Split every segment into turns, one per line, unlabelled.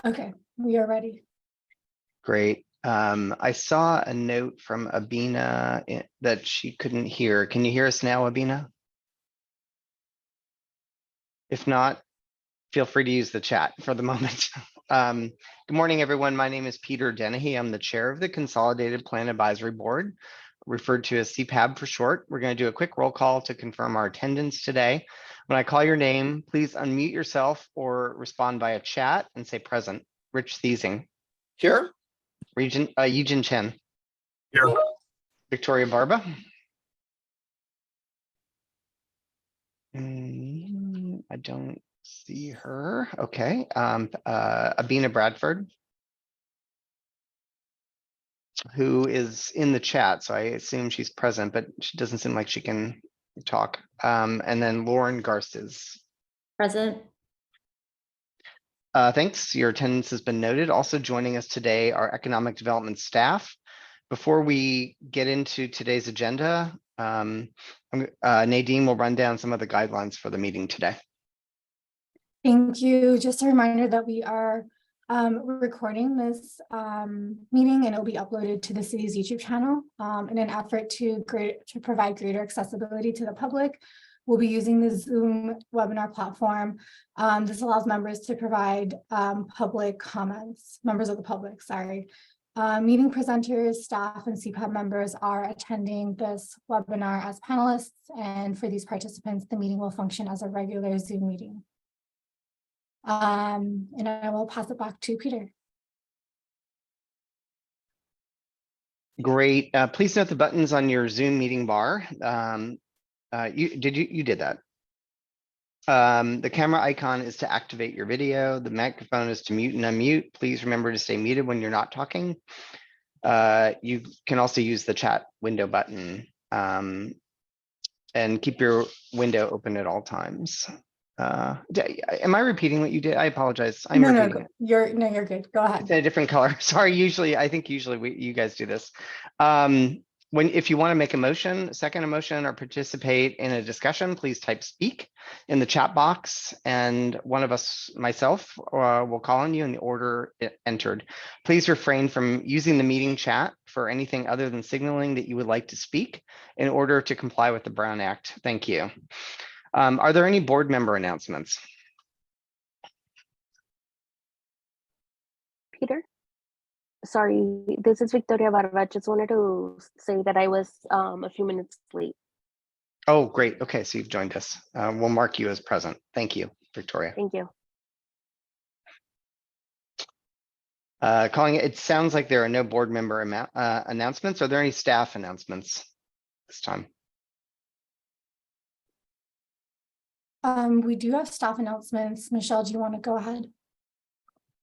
Okay, we are ready.
Great. I saw a note from Abina that she couldn't hear. Can you hear us now, Abina? If not, feel free to use the chat for the moment. Good morning, everyone. My name is Peter Dennehy. I'm the chair of the Consolidated Plan Advisory Board, referred to as CPAB for short. We're going to do a quick roll call to confirm our attendance today. When I call your name, please unmute yourself or respond via chat and say present. Rich Thiesing.
Here.
Eugene Chen.
Here.
Victoria Barba. I don't see her. Okay. Abina Bradford, who is in the chat, so I assume she's present, but she doesn't seem like she can talk. And then Lauren Garces.
Present.
Thanks. Your attendance has been noted. Also joining us today are economic development staff. Before we get into today's agenda, Nadine will run down some of the guidelines for the meeting today.
Thank you. Just a reminder that we are recording this meeting, and it'll be uploaded to the city's YouTube channel in an effort to provide greater accessibility to the public. We'll be using the Zoom webinar platform. This allows members to provide public comments, members of the public, sorry. Meeting presenters, staff, and CPAB members are attending this webinar as panelists, and for these participants, the meeting will function as a regular Zoom meeting. And I will pass it back to Peter.
Great. Please note the buttons on your Zoom meeting bar. You did that. The camera icon is to activate your video. The microphone is to mute and unmute. Please remember to stay muted when you're not talking. You can also use the chat window button and keep your window open at all times. Am I repeating what you did? I apologize. I'm repeating it.
You're good. Go ahead.
It's in a different color. Sorry. I think usually you guys do this. If you want to make a motion, second a motion, or participate in a discussion, please type speak in the chat box, and one of us, myself, will call on you in the order entered. Please refrain from using the meeting chat for anything other than signaling that you would like to speak in order to comply with the Brown Act. Thank you. Are there any board member announcements?
Peter? Sorry, this is Victoria Barba. I just wanted to say that I was a few minutes late.
Oh, great. Okay, so you've joined us. We'll mark you as present. Thank you, Victoria.
Thank you.
It sounds like there are no board member announcements. Are there any staff announcements this time?
We do have staff announcements. Michelle, do you want to go ahead?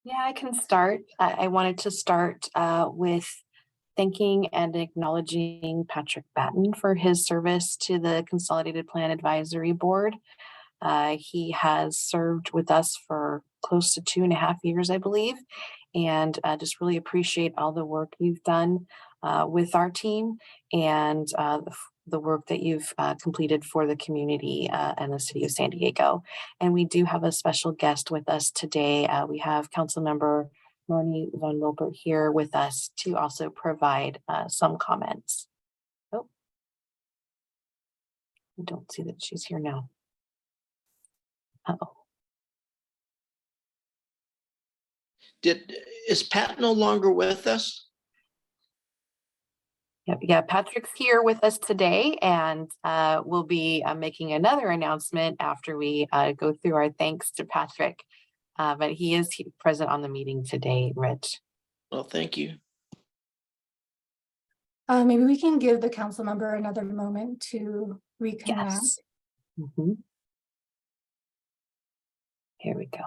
Yeah, I can start. I wanted to start with thanking and acknowledging Patrick Batten for his service to the Consolidated Plan Advisory Board. He has served with us for close to 2.5 years, I believe, and just really appreciate all the work you've done with our team and the work that you've completed for the community and the city of San Diego. And we do have a special guest with us today. We have Councilmember Marnie Von Wilpert here with us to also provide some comments. Oh, I don't see that she's here now. Uh-oh.
Is Pat no longer with us?
Yeah, Patrick's here with us today, and we'll be making another announcement after we go through our thanks to Patrick. But he is present on the meeting today, Rich.
Well, thank you.
Maybe we can give the council member another moment to reconnect.
Yes. Here we go.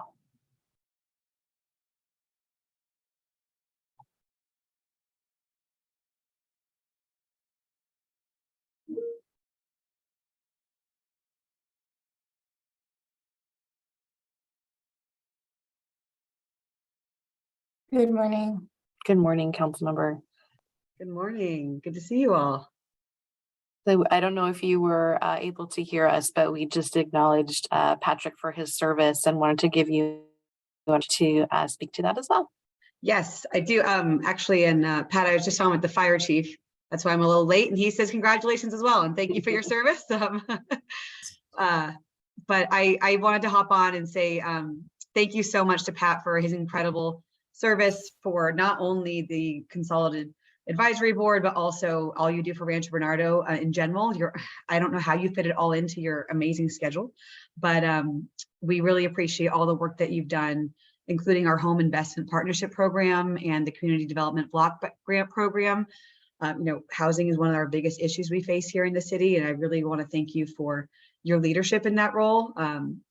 Good morning.
Good morning, Councilmember.
Good morning. Good to see you all.
So I don't know if you were able to hear us, but we just acknowledged Patrick for his service and wanted to give you want to speak to that as well?
Yes, I do. Actually, and Pat, I was just on with the fire chief. That's why I'm a little late, and he says congratulations as well, and thank you for your service. But I wanted to hop on and say thank you so much to Pat for his incredible service for not only the Consolidated Advisory Board, but also all you do for Rancho Bernardo in general. I don't know how you fit it all into your amazing schedule, but we really appreciate all the work that you've done, including our home investment partnership program and the community development block grant program. Housing is one of our biggest issues we face here in the city, and I really want to thank you for your leadership in that role.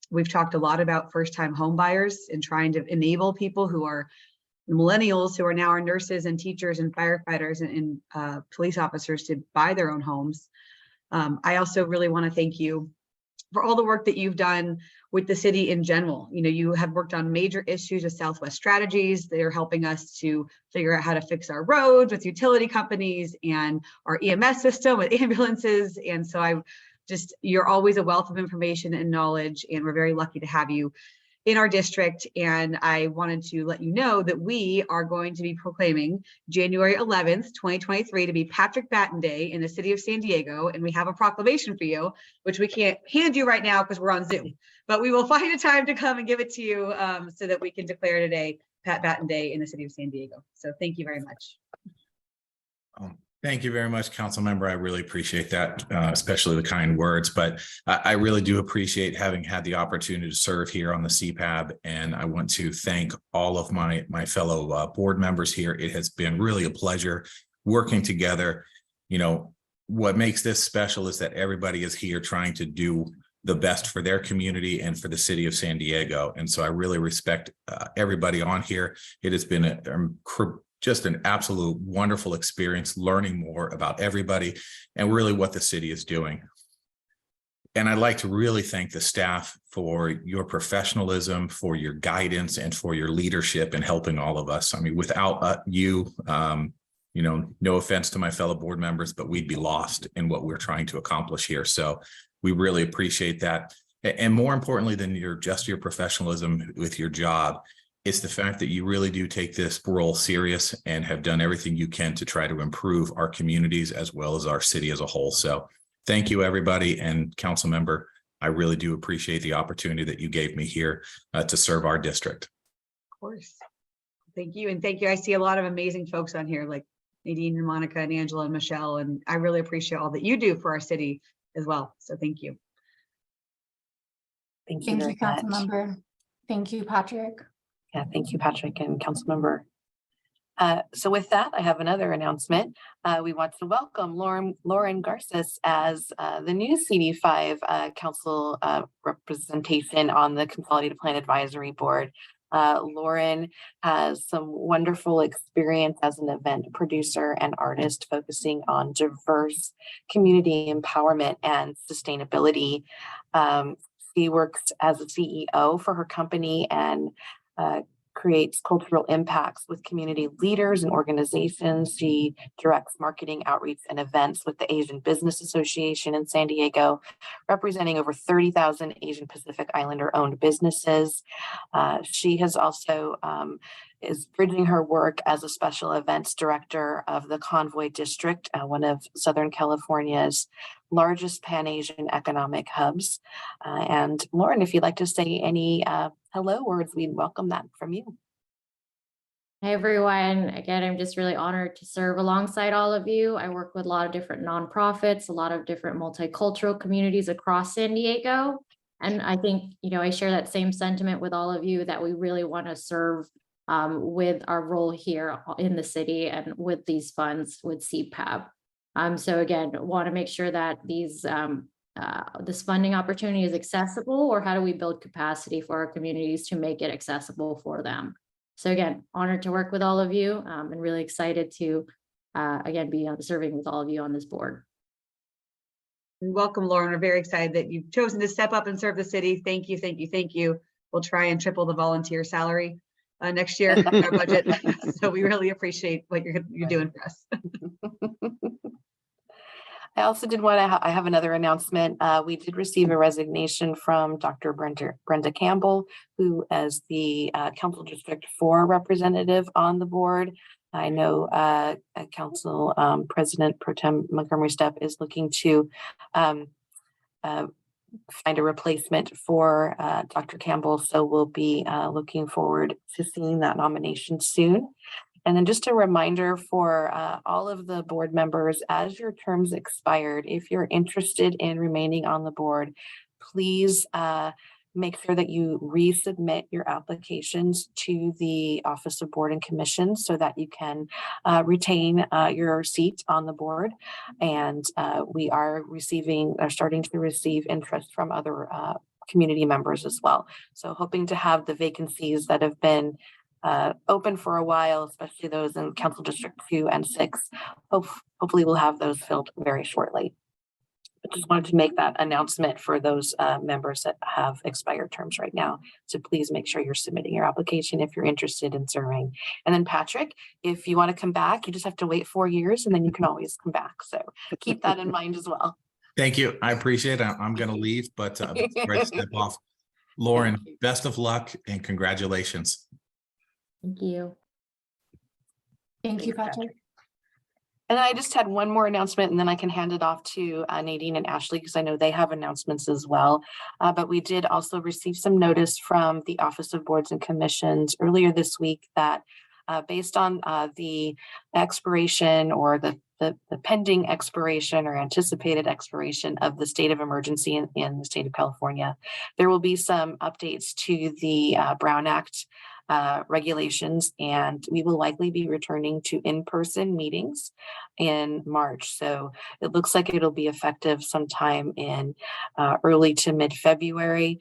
We've talked a lot about first-time home buyers and trying to enable people who are millennials, who are now our nurses and teachers and firefighters and police officers, to buy their own homes. I also really want to thank you for all the work that you've done with the city in general. You have worked on major issues of Southwest strategies. They're helping us to figure out how to fix our roads with utility companies and our EMS system with ambulances. And so you're always a wealth of information and knowledge, and we're very lucky to have you in our district. And I wanted to let you know that we are going to be proclaiming January 11th, 2023 to be Patrick Batten Day in the city of San Diego. And we have a proclamation for you, which we can't hand you right now because we're on Zoom, but we will find a time to come and give it to you so that we can declare today Pat Batten Day in the city of San Diego. So thank you very much.
Thank you very much, council member. I really appreciate that, especially the kind words, but I really do appreciate having had the opportunity to serve here on the CPAB. And I want to thank all of my fellow board members here. It has been really a pleasure working together. What makes this special is that everybody is here trying to do the best for their community and for the city of San Diego. And so I really respect everybody on here. It has been just an absolute wonderful experience learning more about everybody and really what the city is doing. And I'd like to really thank the staff for your professionalism, for your guidance, and for your leadership in helping all of us. I mean, without you, no offense to my fellow board members, but we'd be lost in what we're trying to accomplish here. So we really appreciate that. And more importantly than your professionalism with your job, it's the fact that you really do take this role serious and have done everything you can to try to improve our communities as well as our city as a whole. So thank you, everybody. And council member, I really do appreciate the opportunity that you gave me here to serve our district.
Of course. Thank you. And thank you. I see a lot of amazing folks on here like Nadine and Monica and Angela and Michelle. And I really appreciate all that you do for our city as well. So thank you.
Thank you,
Council member. Thank you, Patrick.
Yeah, thank you, Patrick and council member. So with that, I have another announcement. We want to welcome Lauren Garces as the new CD5 council representation on the Consolidated Plan Advisory Board. Lauren has some wonderful experience as an event producer and artist focusing on diverse community empowerment and sustainability. She works as a CEO for her company and creates cultural impacts with community leaders and organizations. She directs marketing, outreach, and events with the Asian Business Association in San Diego, representing over 30,000 Asian Pacific Islander owned businesses. She has also is bridging her work as a special events director of the Convoy District, one of Southern California's largest Pan-Asian economic hubs. And Lauren, if you'd like to say any hello words, we'd welcome that from you.
Hey everyone, again, I'm just really honored to serve alongside all of you. I work with a lot of different nonprofits, a lot of different multicultural communities across San Diego. And I think, I share that same sentiment with all of you that we really want to serve with our role here in the city and with these funds with CPAB. So again, want to make sure that this funding opportunity is accessible, or how do we build capacity for our communities to make it accessible for them? So again, honored to work with all of you and really excited to, again, be serving with all of you on this board.
Welcome, Lauren. We're very excited that you've chosen to step up and serve the city. Thank you, thank you, thank you. We'll try and triple the volunteer salary next year in our budget. So we really appreciate what you're doing for us.
I also did want to, I have another announcement. We did receive a resignation from Dr. Brenda Campbell, who is the Council District 4 representative on the board. I know Council President Pro Tem Montgomery Stepp is looking to find a replacement for Dr. Campbell. So we'll be looking forward to seeing that nomination soon. And then just a reminder for all of the board members, as your terms expired, if you're interested in remaining on the board, please make sure that you resubmit your applications to the Office of Board and Commissions so that you can retain your seat on the board. And we are starting to receive interest from other community members as well. So hoping to have the vacancies that have been open for a while, especially those in Council District 2 and 6. Hopefully we'll have those filled very shortly. But just wanted to make that announcement for those members that have expired terms right now. So please make sure you're submitting your application if you're interested in serving. And then Patrick, if you want to come back, you just have to wait 4 years and then you can always come back. So keep that in mind as well.
Thank you. I appreciate it. I'm going to leave, but before I step off, Lauren, best of luck and congratulations.
Thank you.
Thank you,
Thanks,
Patrick.
And I just had one more announcement and then I can hand it off to Nadine and Ashley because I know they have announcements as well. But we did also receive some notice from the Office of Boards and Commissions earlier this week that based on the expiration or the pending expiration or anticipated expiration of the state of emergency in the state of California, there will be some updates to the Brown Act regulations, and we will likely be returning to in-person meetings in March. So it looks like it'll be effective sometime in early to mid-February.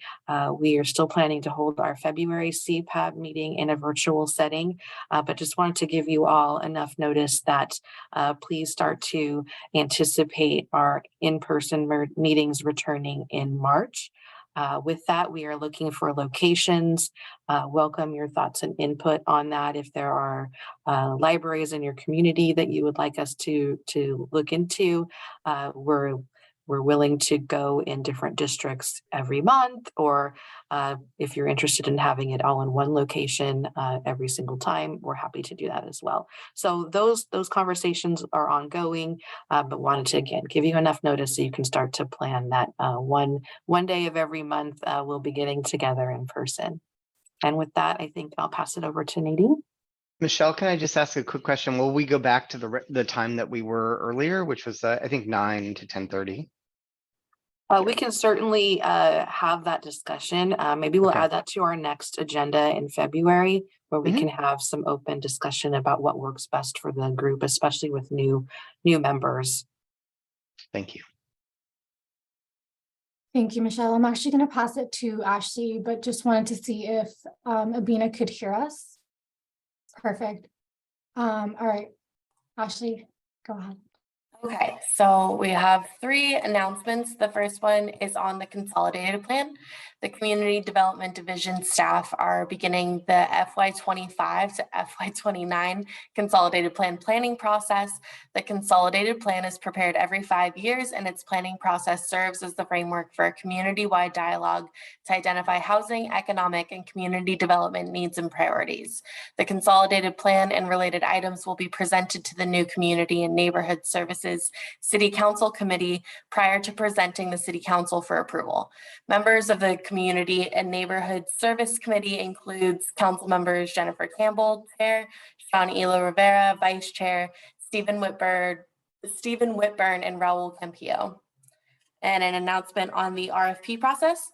We are still planning to hold our February CPAB meeting in a virtual setting, but just wanted to give you all enough notice that please start to anticipate our in-person meetings returning in March. With that, we are looking for locations. Welcome your thoughts and input on that. If there are libraries in your community that you would like us to look into, we're willing to go in different districts every month, or if you're interested in having it all in one location every single time, we're happy to do that as well. So those conversations are ongoing, but wanted to again give you enough notice so you can start to plan that one day of every month we'll be getting together in person. And with that, I think I'll pass it over to Nadine.
Michelle, can I just ask a quick question? Will we go back to the time that we were earlier, which was I think 9 to 10:30?
We can certainly have that discussion. Maybe we'll add that to our next agenda in February, where we can have some open discussion about what works best for the group, especially with new members.
Thank you.
Thank you, Michelle. I'm actually going to pass it to Ashley, but just wanted to see if Abina could hear us. Perfect. All right, Ashley, go ahead.
Okay, so we have 3 announcements. The first one is on the consolidated plan. The Community Development Division staff are beginning the FY25 to FY29 consolidated plan planning process. The consolidated plan is prepared every 5 years, and its planning process serves as the framework for a community-wide dialogue to identify housing, economic, and community development needs and priorities. The consolidated plan and related items will be presented to the new Community and Neighborhood Services City Council Committee prior to presenting the City Council for approval. Members of the Community and Neighborhood Service Committee includes Council members Jennifer Campbell, Chair, Sean Elo Rivera, Vice Chair, Stephen Whitburn, and Raul Campillo. And an announcement on the RFP process.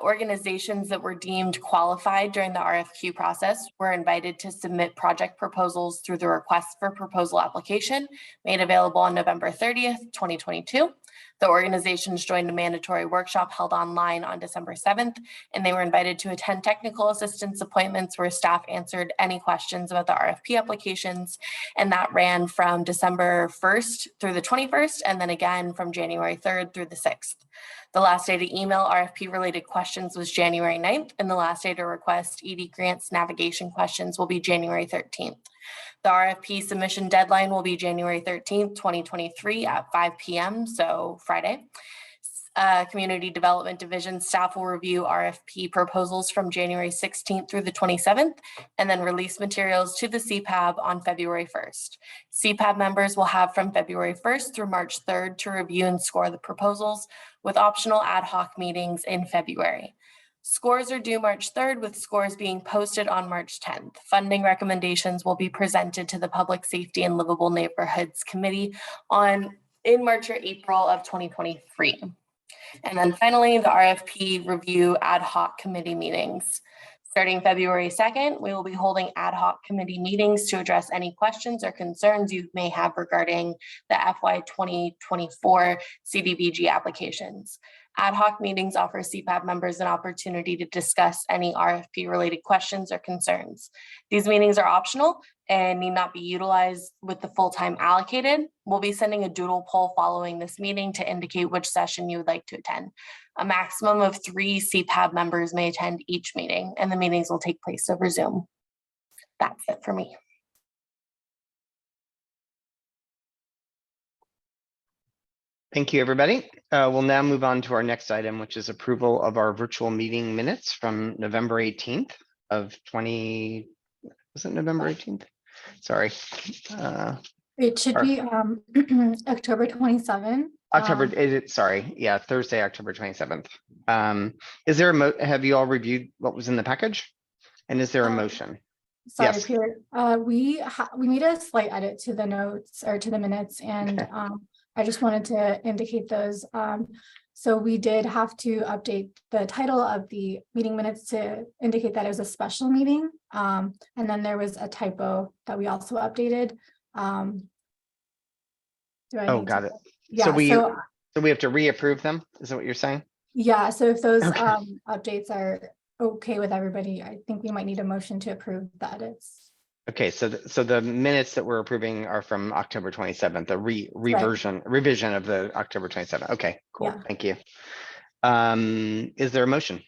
Organizations that were deemed qualified during the RFQ process were invited to submit project proposals through the request for proposal application made available on November 30th, 2022. The organizations joined a mandatory workshop held online on December 7th, and they were invited to attend technical assistance appointments where staff answered any questions about the RFP applications. And that ran from December 1st through the 21st, and then again from January 3rd through the 6th. The last day to email RFP related questions was January 9th, and the last day to request ED grants navigation questions will be January 13th. The RFP submission deadline will be January 13th, 2023 at 5 p.m., so Friday. Community Development Division staff will review RFP proposals from January 16th through the 27th, and then release materials to the CPAB on February 1st. CPAB members will have from February 1st through March 3rd to review and score the proposals, with optional ad hoc meetings in February. Scores are due March 3rd, with scores being posted on March 10th. Funding recommendations will be presented to the Public Safety and Livable Neighborhoods Committee in March or April of 2023. And then finally, the RFP review ad hoc committee meetings. Starting February 2nd, we will be holding ad hoc committee meetings to address any questions or concerns you may have regarding the FY 2024 CDBG applications. Ad hoc meetings offer CPAB members an opportunity to discuss any RFP related questions or concerns. These meetings are optional and need not be utilized with the full time allocated. We'll be sending a doodle poll following this meeting to indicate which session you would like to attend. A maximum of 3 CPAB members may attend each meeting, and the meetings will take place over Zoom. That's it for me.
Thank you, everybody. We'll now move on to our next item, which is approval of our virtual meeting minutes from November 18th of 20, was it November 18th? Sorry.
It should be October 27.
Sorry. Yeah, Thursday, October 27th. Is there have you all reviewed what was in the package? And is there a motion?
Sorry,
Yes.
Peter. We made a slight edit to the notes or to the minutes, and
Okay.
I just wanted to indicate those. So we did have to update the title of the meeting minutes to indicate that it was a special meeting. And then there was a typo that we also updated.
Got it.
Yeah,
So we have to reapprove them. Is that what you're saying?
yeah, so if those
Okay.
updates are okay with everybody, I think we might need a motion to approve the edits.
Okay, so the minutes that we're approving are from October 27th, a revision of the October 27th. Okay, cool.
Yeah.
Thank you. Is there a motion?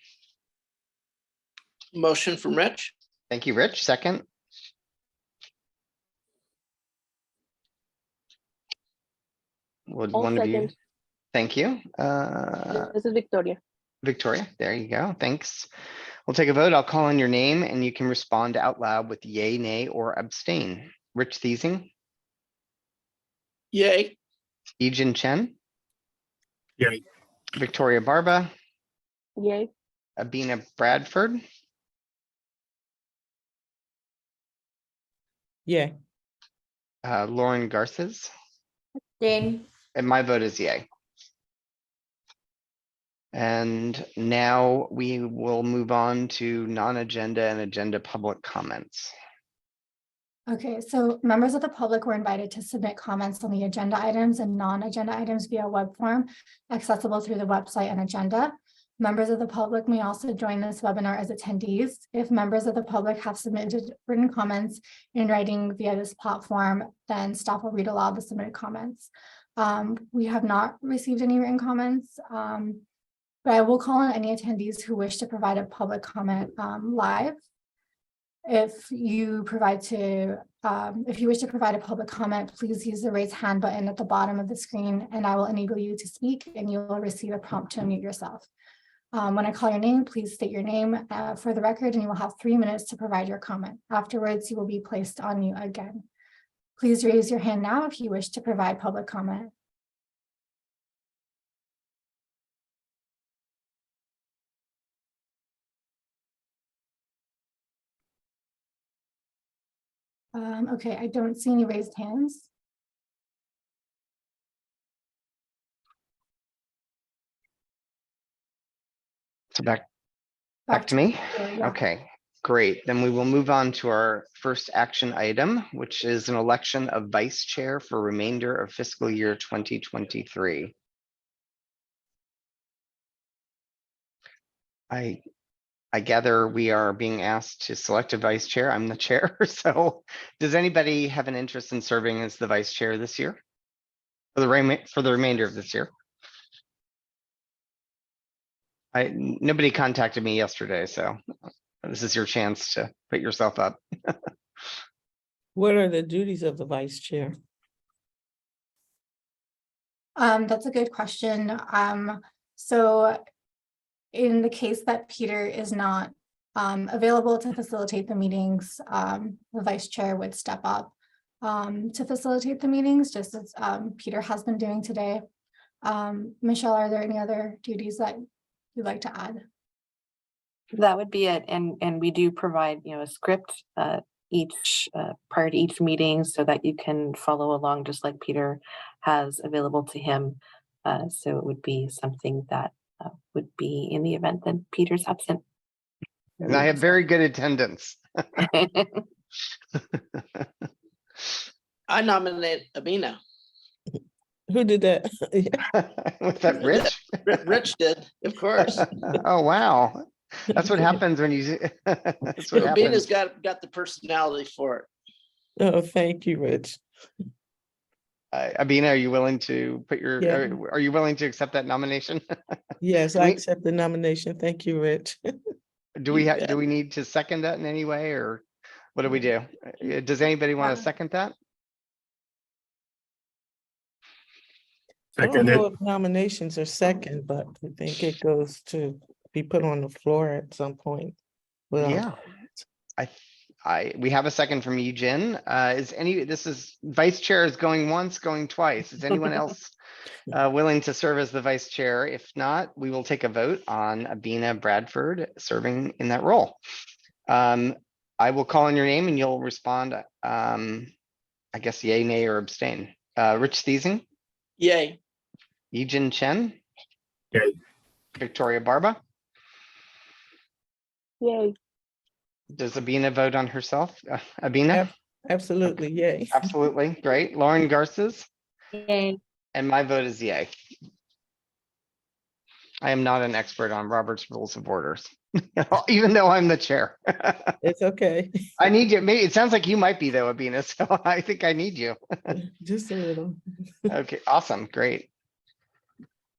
Motion from Rich.
Thank you, Rich. Second. Would
I'll
one of you?
second.
Thank you.
This is Victoria.
Victoria, there you go. Thanks. We'll take a vote. I'll call on your name and you can respond out loud with yay, nay, or abstain. Rich Thiesing,
Yay.
Ejin Chen,
Yay.
Victoria Barba,
Yay.
Abina Bradford,
Yeah.
Lauren Garces,
Dane,
and my vote is yay. And now we will move on to non-agenda and agenda public comments.
Okay, so members of the public were invited to submit comments on the agenda items and non-agenda items via web form accessible through the website and agenda. Members of the public may also join this webinar as attendees. If members of the public have submitted written comments in writing via this platform, then staff will read aloud the submitted comments. We have not received any written comments, but I will call on any attendees who wish to provide a public comment live. If you wish to provide a public comment, please use the raise hand button at the bottom of the screen and I will enable you to speak and you will receive a prompt to unmute yourself. When I call your name, please state your name for the record and you will have 3 minutes to provide your comment. Afterwards, you will be placed on mute again. Please raise your hand now if you wish to provide public comment. Okay, I don't see any raised hands.
So back to me.
Yeah.
Okay, great. Then we will move on to our first action item, which is an election of vice chair for remainder of fiscal year 2023. I gather we are being asked to select a vice chair. I'm the chair. So does anybody have an interest in serving as the vice chair this year? For the remainder of this year? Nobody contacted me yesterday, so this is your chance to put yourself up.
What are the duties of the vice chair?
That's a good question. So in the case that Peter is not available to facilitate the meetings, the vice chair would step up to facilitate the meetings, just as Peter has been doing today. Michelle, are there any other duties that you'd like to add?
That would be it. And we do provide, a script each prior to each meeting so that you can follow along just like Peter has available to him. So it would be something that would be in the event that Peter's absent.
And I have very good attendance.
I nominate Abina.
Who did that?
Was that Rich?
Rich did, of course.
Oh, wow. That's what happens when you, that's what
Abina's
happens.
got the personality for it.
Oh, thank you, Rich.
Abina, are you willing to put your,
Yeah.
are you willing to accept that nomination?
Yes,
Do
I
we-
accept the nomination. Thank you, Rich.
Do we,
Yeah.
do we need to second that in any way, or what do we do? Does anybody want to second that?
I don't know if nominations are second, but I think it goes to be put on the floor at some point. Well,
Yeah. We have a second from Eugen. This is vice chair is going once, going twice. Is anyone else willing to serve as the vice chair? If not, we will take a vote on Abina Bradford serving in that role. I will call on your name and you'll respond. I guess yay, nay, or abstain. Rich Thiesing,
Yay.
Eugen Chen,
Yay.
Victoria Barba.
Yay.
Does Abina vote on herself? Abina?
absolutely, yay.
Absolutely, great. Lauren Garces,
Yay.
and my vote is yay. I am not an expert on Robert's Rules of Orders, even though I'm the chair.
It's okay.
I need you. Maybe it sounds like you might be though, Abina, so I think I need you.
Just a little.
Okay, awesome, great.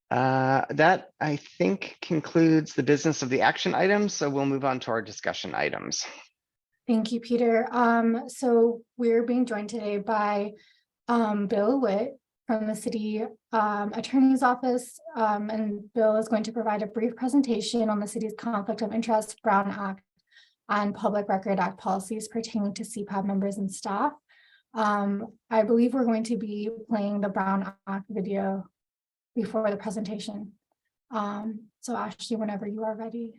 That I think concludes the business of the action items, so we'll move on to our discussion items.
Thank you, Peter. So we're being joined today by Bill Witt from the city attorney's office. And Bill is going to provide a brief presentation on the city's conflict of interest, Brown Act, and Public Record Act policies pertaining to CPAB members and staff. I believe we're going to be playing the Brown Act video before the presentation. So Ashley, whenever you are ready.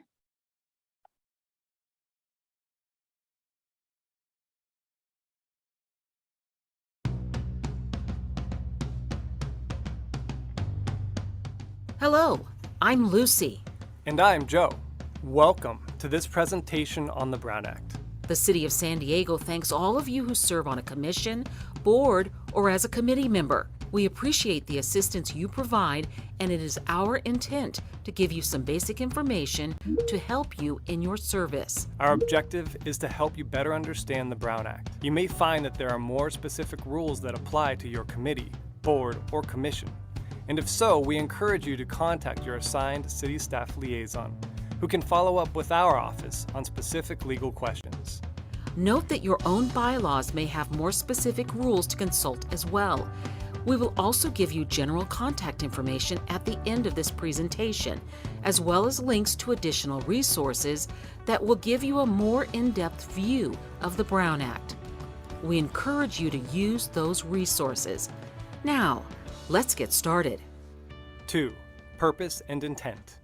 Hello, I'm Lucy.
And I'm Joe. Welcome to this presentation on the Brown Act.
The City of San Diego thanks all of you who serve on a commission, board, or as a committee member. We appreciate the assistance you provide, and it is our intent to give you some basic information to help you in your service.
Our objective is to help you better understand the Brown Act. You may find that there are more specific rules that apply to your committee, board, or commission. And if so, we encourage you to contact your assigned city staff liaison, who can follow up with our office on specific legal questions.
Note that your own bylaws may have more specific rules to consult as well. We will also give you general contact information at the end of this presentation, as well as links to additional resources that will give you a more in-depth view of the Brown Act. We encourage you to use those resources. Now, let's get started.
2. Purpose and intent.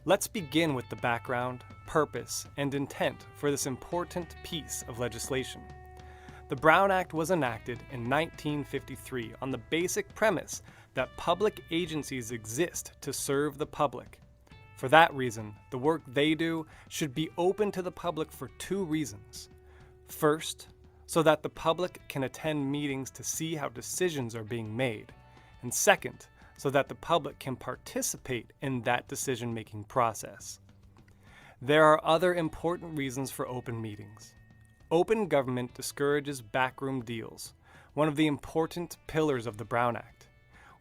Let's begin with the background, purpose, and intent for this important piece of legislation. The Brown Act was enacted in 1953 on the basic premise that public agencies exist to serve the public. For that reason, the work they do should be open to the public for 2 reasons. First, so that the public can attend meetings to see how decisions are being made. And second, so that the public can participate in that decision-making process. There are other important reasons for open meetings. Open government discourages backroom deals, one of the important pillars of the Brown Act.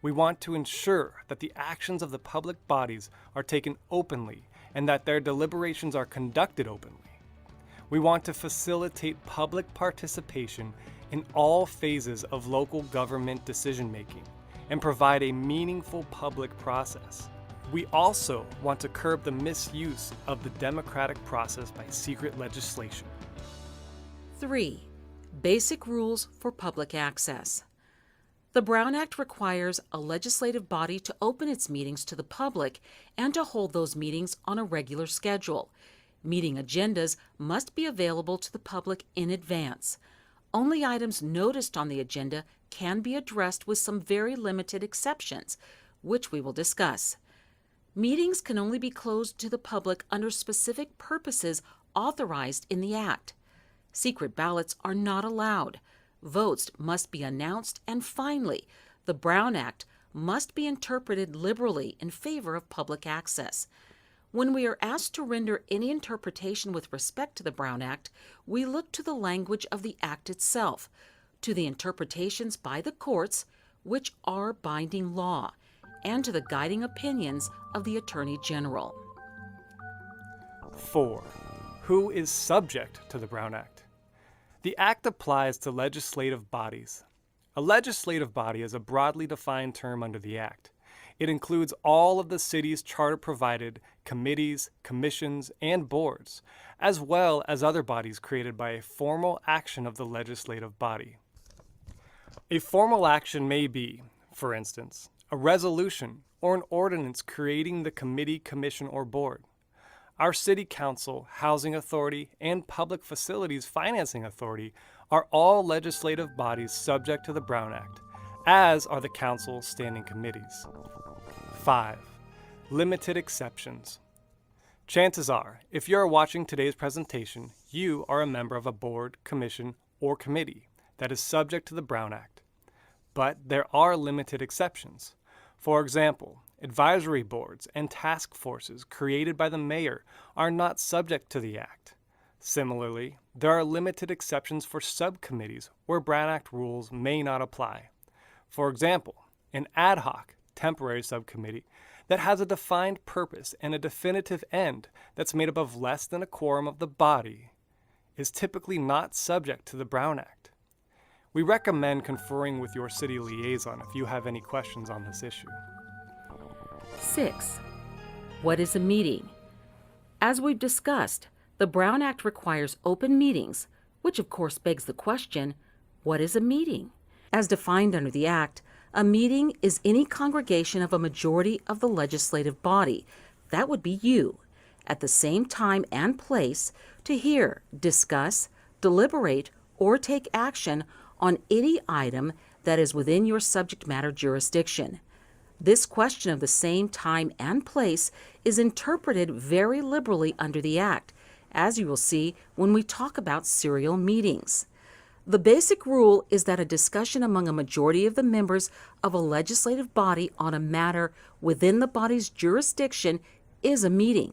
We want to ensure that the actions of the public bodies are taken openly and that their deliberations are conducted openly. We want to facilitate public participation in all phases of local government decision-making and provide a meaningful public process. We also want to curb the misuse of the democratic process by secret legislation.
3. Basic rules for public access. The Brown Act requires a legislative body to open its meetings to the public and to hold those meetings on a regular schedule. Meeting agendas must be available to the public in advance. Only items noticed on the agenda can be addressed with some very limited exceptions, which we will discuss. Meetings can only be closed to the public under specific purposes authorized in the Act. Secret ballots are not allowed. Votes must be announced, and finally, the Brown Act must be interpreted liberally in favor of public access. When we are asked to render any interpretation with respect to the Brown Act, we look to the language of the Act itself, to the interpretations by the courts, which are binding law, and to the guiding opinions of the Attorney General.
4. Who is subject to the Brown Act? The Act applies to legislative bodies. A legislative body is a broadly defined term under the Act. It includes all of the city's charter-provided committees, commissions, and boards, as well as other bodies created by a formal action of the legislative body. A formal action may be, for instance, a resolution or an ordinance creating the committee, commission, or board. Our City Council, Housing Authority, and Public Facilities Financing Authority are all legislative bodies subject to the Brown Act, as are the Council's standing committees. 5. Limited exceptions. Chances are, if you are watching today's presentation, you are a member of a board, commission, or committee that is subject to the Brown Act. But there are limited exceptions. For example, advisory boards and task forces created by the mayor are not subject to the Act. Similarly, there are limited exceptions for subcommittees where Brown Act rules may not apply. For example, an ad hoc, temporary subcommittee that has a defined purpose and a definitive end that's made up of less than a quorum of the body is typically not subject to the Brown Act. We recommend conferring with your city liaison if you have any questions on this issue.
6. What is a meeting? As we've discussed, the Brown Act requires open meetings, which of course begs the question, what is a meeting? As defined under the Act, a meeting is any congregation of a majority of the legislative body, that would be you, at the same time and place to hear, discuss, deliberate, or take action on any item that is within your subject matter jurisdiction. This question of the same time and place is interpreted very liberally under the Act, as you will see when we talk about serial meetings. The basic rule is that a discussion among a majority of the members of a legislative body on a matter within the body's jurisdiction is a meeting.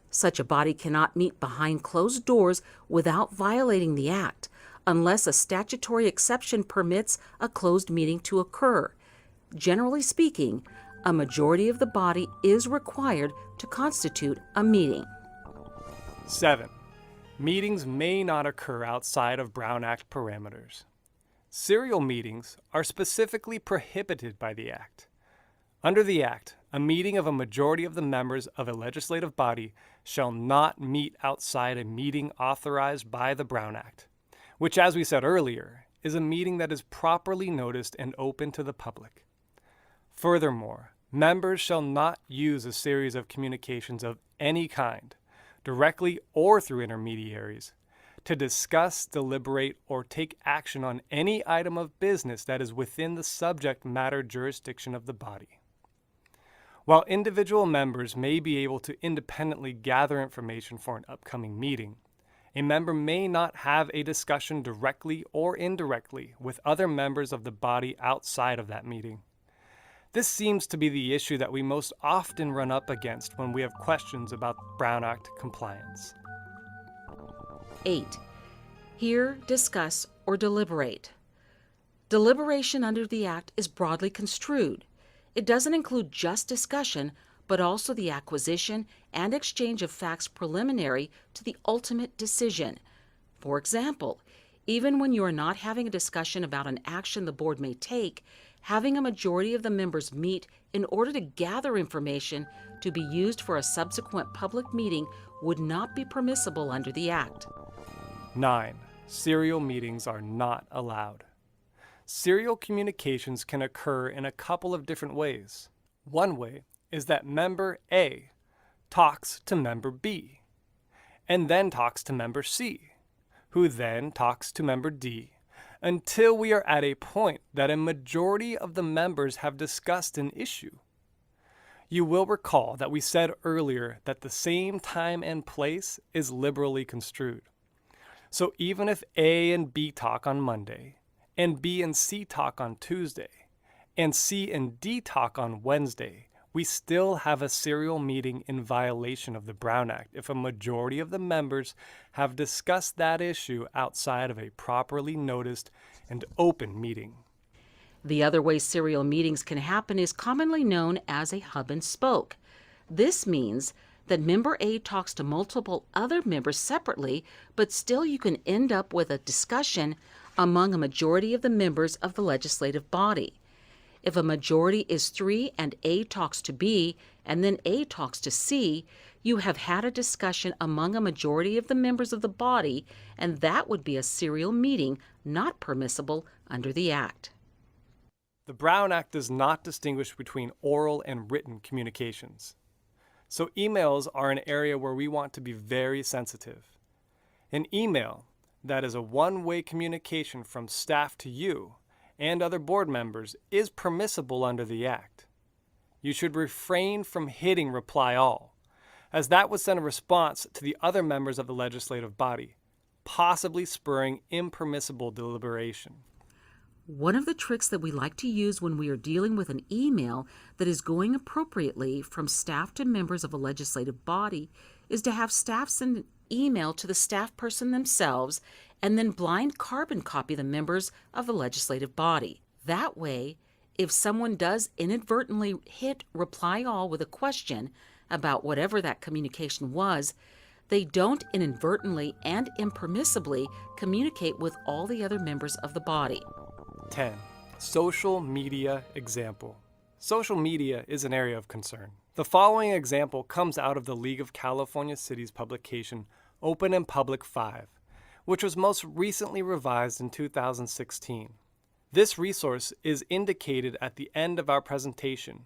Such a body cannot meet behind closed doors without violating the Act, unless a statutory exception permits a closed meeting to occur. Generally speaking, a majority of the body is required to constitute a meeting.
7. Meetings may not occur outside of Brown Act parameters. Serial meetings are specifically prohibited by the Act. Under the Act, a meeting of a majority of the members of a legislative body shall not meet outside a meeting authorized by the Brown Act, which, as we said earlier, is a meeting that is properly noticed and open to the public. Furthermore, members shall not use a series of communications of any kind, directly or through intermediaries, to discuss, deliberate, or take action on any item of business that is within the subject matter jurisdiction of the body. While individual members may be able to independently gather information for an upcoming meeting, a member may not have a discussion directly or indirectly with other members of the body outside of that meeting. This seems to be the issue that we most often run up against when we have questions about Brown Act compliance.
8. Hear, discuss, or deliberate. Deliberation under the Act is broadly construed. It doesn't include just discussion, but also the acquisition and exchange of facts preliminary to the ultimate decision. For example, even when you are not having a discussion about an action the board may take, having a majority of the members meet in order to gather information to be used for a subsequent public meeting would not be permissible under the Act.
9. Serial meetings are not allowed. Serial communications can occur in a couple of different ways. One way is that member A talks to member B, and then talks to member C, who then talks to member D, until we are at a point that a majority of the members have discussed an issue. You will recall that we said earlier that the same time and place is liberally construed. So even if A and B talk on Monday, and B and C talk on Tuesday, and C and D talk on Wednesday, we still have a serial meeting in violation of the Brown Act if a majority of the members have discussed that issue outside of a properly noticed and open meeting.
The other way serial meetings can happen is commonly known as a hub and spoke. This means that member A talks to multiple other members separately, but still you can end up with a discussion among a majority of the members of the legislative body. If a majority is 3 and A talks to B and then A talks to C, you have had a discussion among a majority of the members of the body, and that would be a serial meeting not permissible under the Act.
The Brown Act does not distinguish between oral and written communications. So emails are an area where we want to be very sensitive. An email that is a one-way communication from staff to you and other board members is permissible under the Act. You should refrain from hitting reply all, as that would send a response to the other members of the legislative body, possibly spurring impermissible deliberation.
One of the tricks that we like to use when we are dealing with an email that is going appropriately from staff to members of a legislative body is to have staff send an email to the staff person themselves and then blind carbon copy the members of the legislative body. That way, if someone does inadvertently hit reply all with a question about whatever that communication was, they don't inadvertently and impermissibly communicate with all the other members of the body.
10. Social media example. Social media is an area of concern. The following example comes out of the League of California Cities publication Open and Public 5, which was most recently revised in 2016. This resource is indicated at the end of our presentation,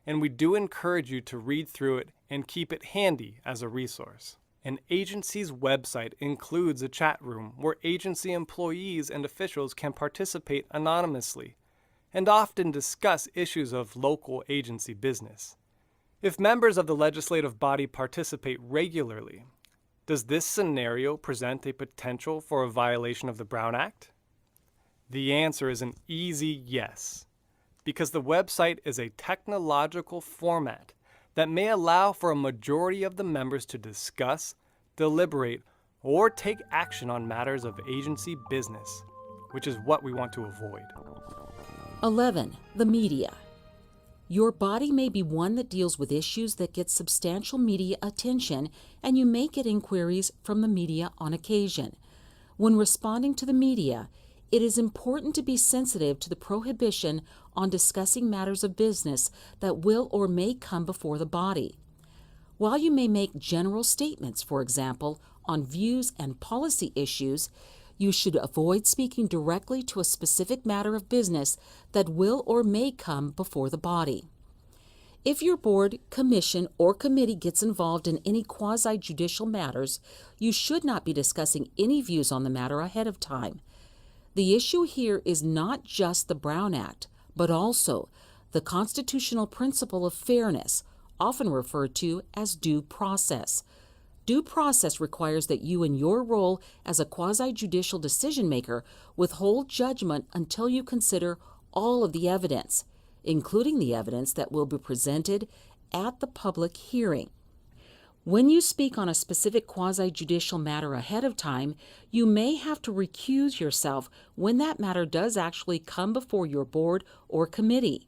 and we do encourage you to read through it and keep it handy as a resource. An agency's website includes a chat room where agency employees and officials can participate anonymously and often discuss issues of local agency business. If members of the legislative body participate regularly, does this scenario present a potential for a violation of the Brown Act? The answer is an easy yes, because the website is a technological format that may allow for a majority of the members to discuss, deliberate, or take action on matters of agency business, which is what we want to avoid.
11. The media. Your body may be one that deals with issues that get substantial media attention, and you may get inquiries from the media on occasion. When responding to the media, it is important to be sensitive to the prohibition on discussing matters of business that will or may come before the body. While you may make general statements, for example, on views and policy issues, you should avoid speaking directly to a specific matter of business that will or may come before the body. If your board, commission, or committee gets involved in any quasi-judicial matters, you should not be discussing any views on the matter ahead of time. The issue here is not just the Brown Act, but also the constitutional principle of fairness, often referred to as due process. Due process requires that you, in your role as a quasi-judicial decision-maker, withhold judgment until you consider all of the evidence, including the evidence that will be presented at the public hearing. When you speak on a specific quasi-judicial matter ahead of time, you may have to recuse yourself when that matter does actually come before your board or committee.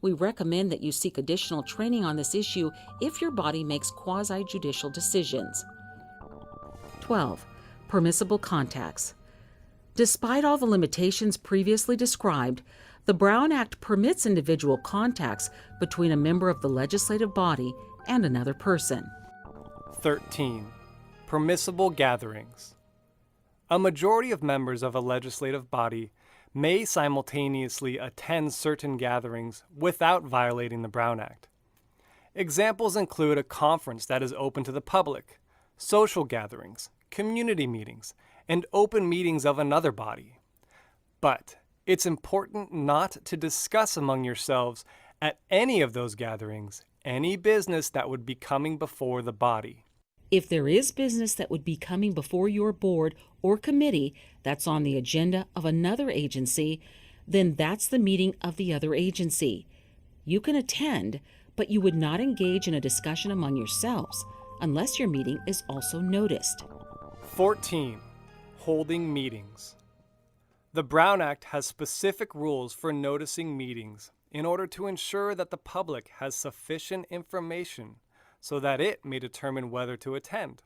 We recommend that you seek additional training on this issue if your body makes quasi-judicial decisions. 12. permissible contacts. Despite all the limitations previously described, the Brown Act permits individual contacts between a member of the legislative body and another person.
13. Permissible gatherings. A majority of members of a legislative body may simultaneously attend certain gatherings without violating the Brown Act. Examples include a conference that is open to the public, social gatherings, community meetings, and open meetings of another body. But it's important not to discuss among yourselves at any of those gatherings any business that would be coming before the body.
If there is business that would be coming before your board or committee that's on the agenda of another agency, then that's the meeting of the other agency. You can attend, but you would not engage in a discussion among yourselves unless your meeting is also noticed.
14. Holding meetings. The Brown Act has specific rules for noticing meetings in order to ensure that the public has sufficient information so that it may determine whether to attend.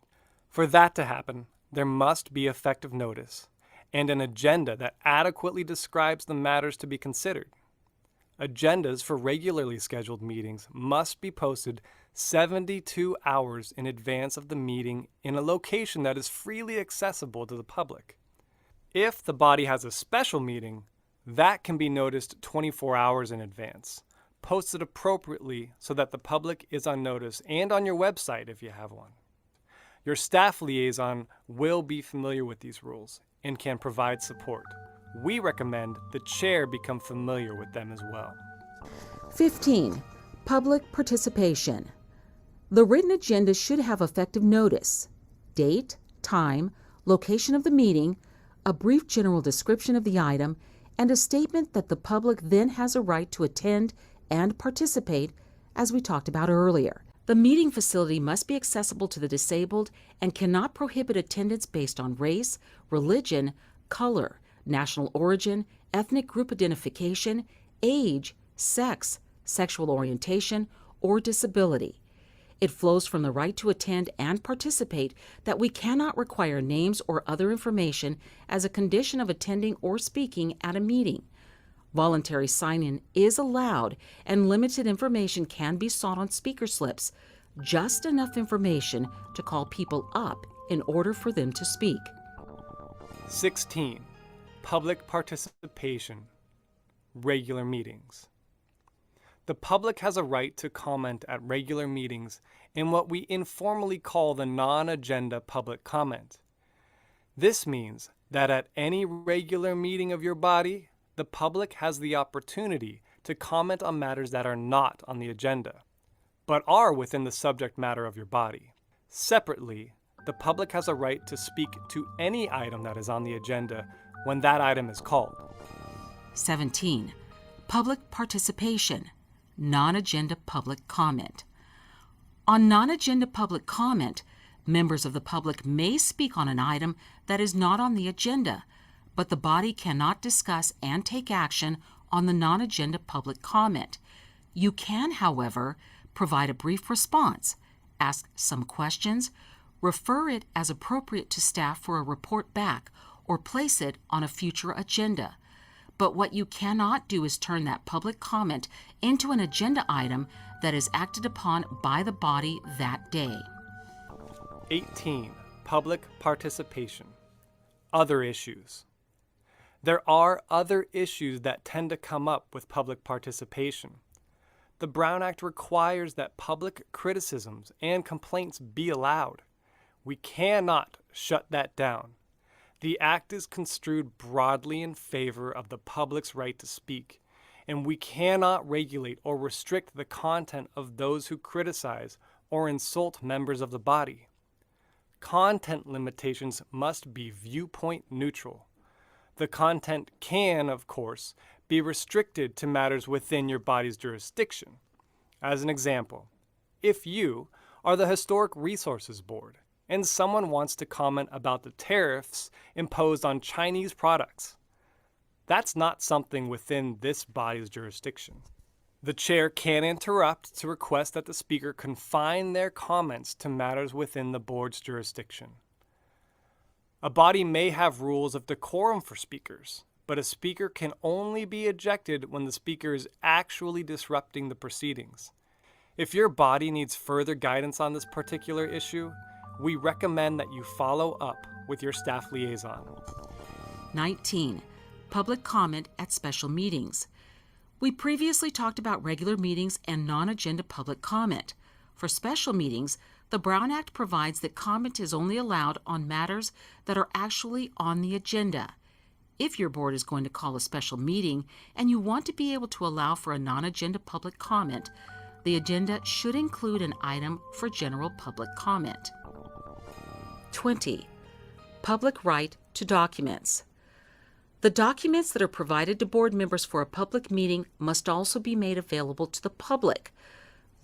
For that to happen, there must be effective notice and an agenda that adequately describes the matters to be considered. Agendas for regularly scheduled meetings must be posted 72 hours in advance of the meeting in a location that is freely accessible to the public. If the body has a special meeting, that can be noticed 24 hours in advance, posted appropriately so that the public is on notice, and on your website if you have one. Your staff liaison will be familiar with these rules and can provide support. We recommend the chair become familiar with them as well.
15. Public participation. The written agenda should have effective notice, date, time, location of the meeting, a brief general description of the item, and a statement that the public then has a right to attend and participate, as we talked about earlier. The meeting facility must be accessible to the disabled and cannot prohibit attendance based on race, religion, color, national origin, ethnic group identification, age, sex, sexual orientation, or disability. It flows from the right to attend and participate that we cannot require names or other information as a condition of attending or speaking at a meeting. Voluntary sign-in is allowed, and limited information can be sought on speaker slips, just enough information to call people up in order for them to speak.
16. Public participation. Regular meetings. The public has a right to comment at regular meetings in what we informally call the non-agenda public comment. This means that at any regular meeting of your body, the public has the opportunity to comment on matters that are not on the agenda, but are within the subject matter of your body. Separately, the public has a right to speak to any item that is on the agenda when that item is called.
17. Public participation. Non-agenda public comment. On non-agenda public comment, members of the public may speak on an item that is not on the agenda, but the body cannot discuss and take action on the non-agenda public comment. You can, however, provide a brief response, ask some questions, refer it as appropriate to staff for a report back, or place it on a future agenda. But what you cannot do is turn that public comment into an agenda item that is acted upon by the body that day.
18. Public participation. Other issues. There are other issues that tend to come up with public participation. The Brown Act requires that public criticisms and complaints be allowed. We cannot shut that down. The Act is construed broadly in favor of the public's right to speak, and we cannot regulate or restrict the content of those who criticize or insult members of the body. Content limitations must be viewpoint neutral. The content can, of course, be restricted to matters within your body's jurisdiction. As an example, if you are the Historic Resources Board and someone wants to comment about the tariffs imposed on Chinese products, that's not something within this body's jurisdiction. The chair can interrupt to request that the speaker confine their comments to matters within the board's jurisdiction. A body may have rules of decorum for speakers, but a speaker can only be ejected when the speaker is actually disrupting the proceedings. If your body needs further guidance on this particular issue, we recommend that you follow up with your staff liaison.
19. Public comment at special meetings. We previously talked about regular meetings and non-agenda public comment. For special meetings, the Brown Act provides that comment is only allowed on matters that are actually on the agenda. If your board is going to call a special meeting and you want to be able to allow for a non-agenda public comment, the agenda should include an item for general public comment. 20. Public right to documents. The documents that are provided to board members for a public meeting must also be made available to the public,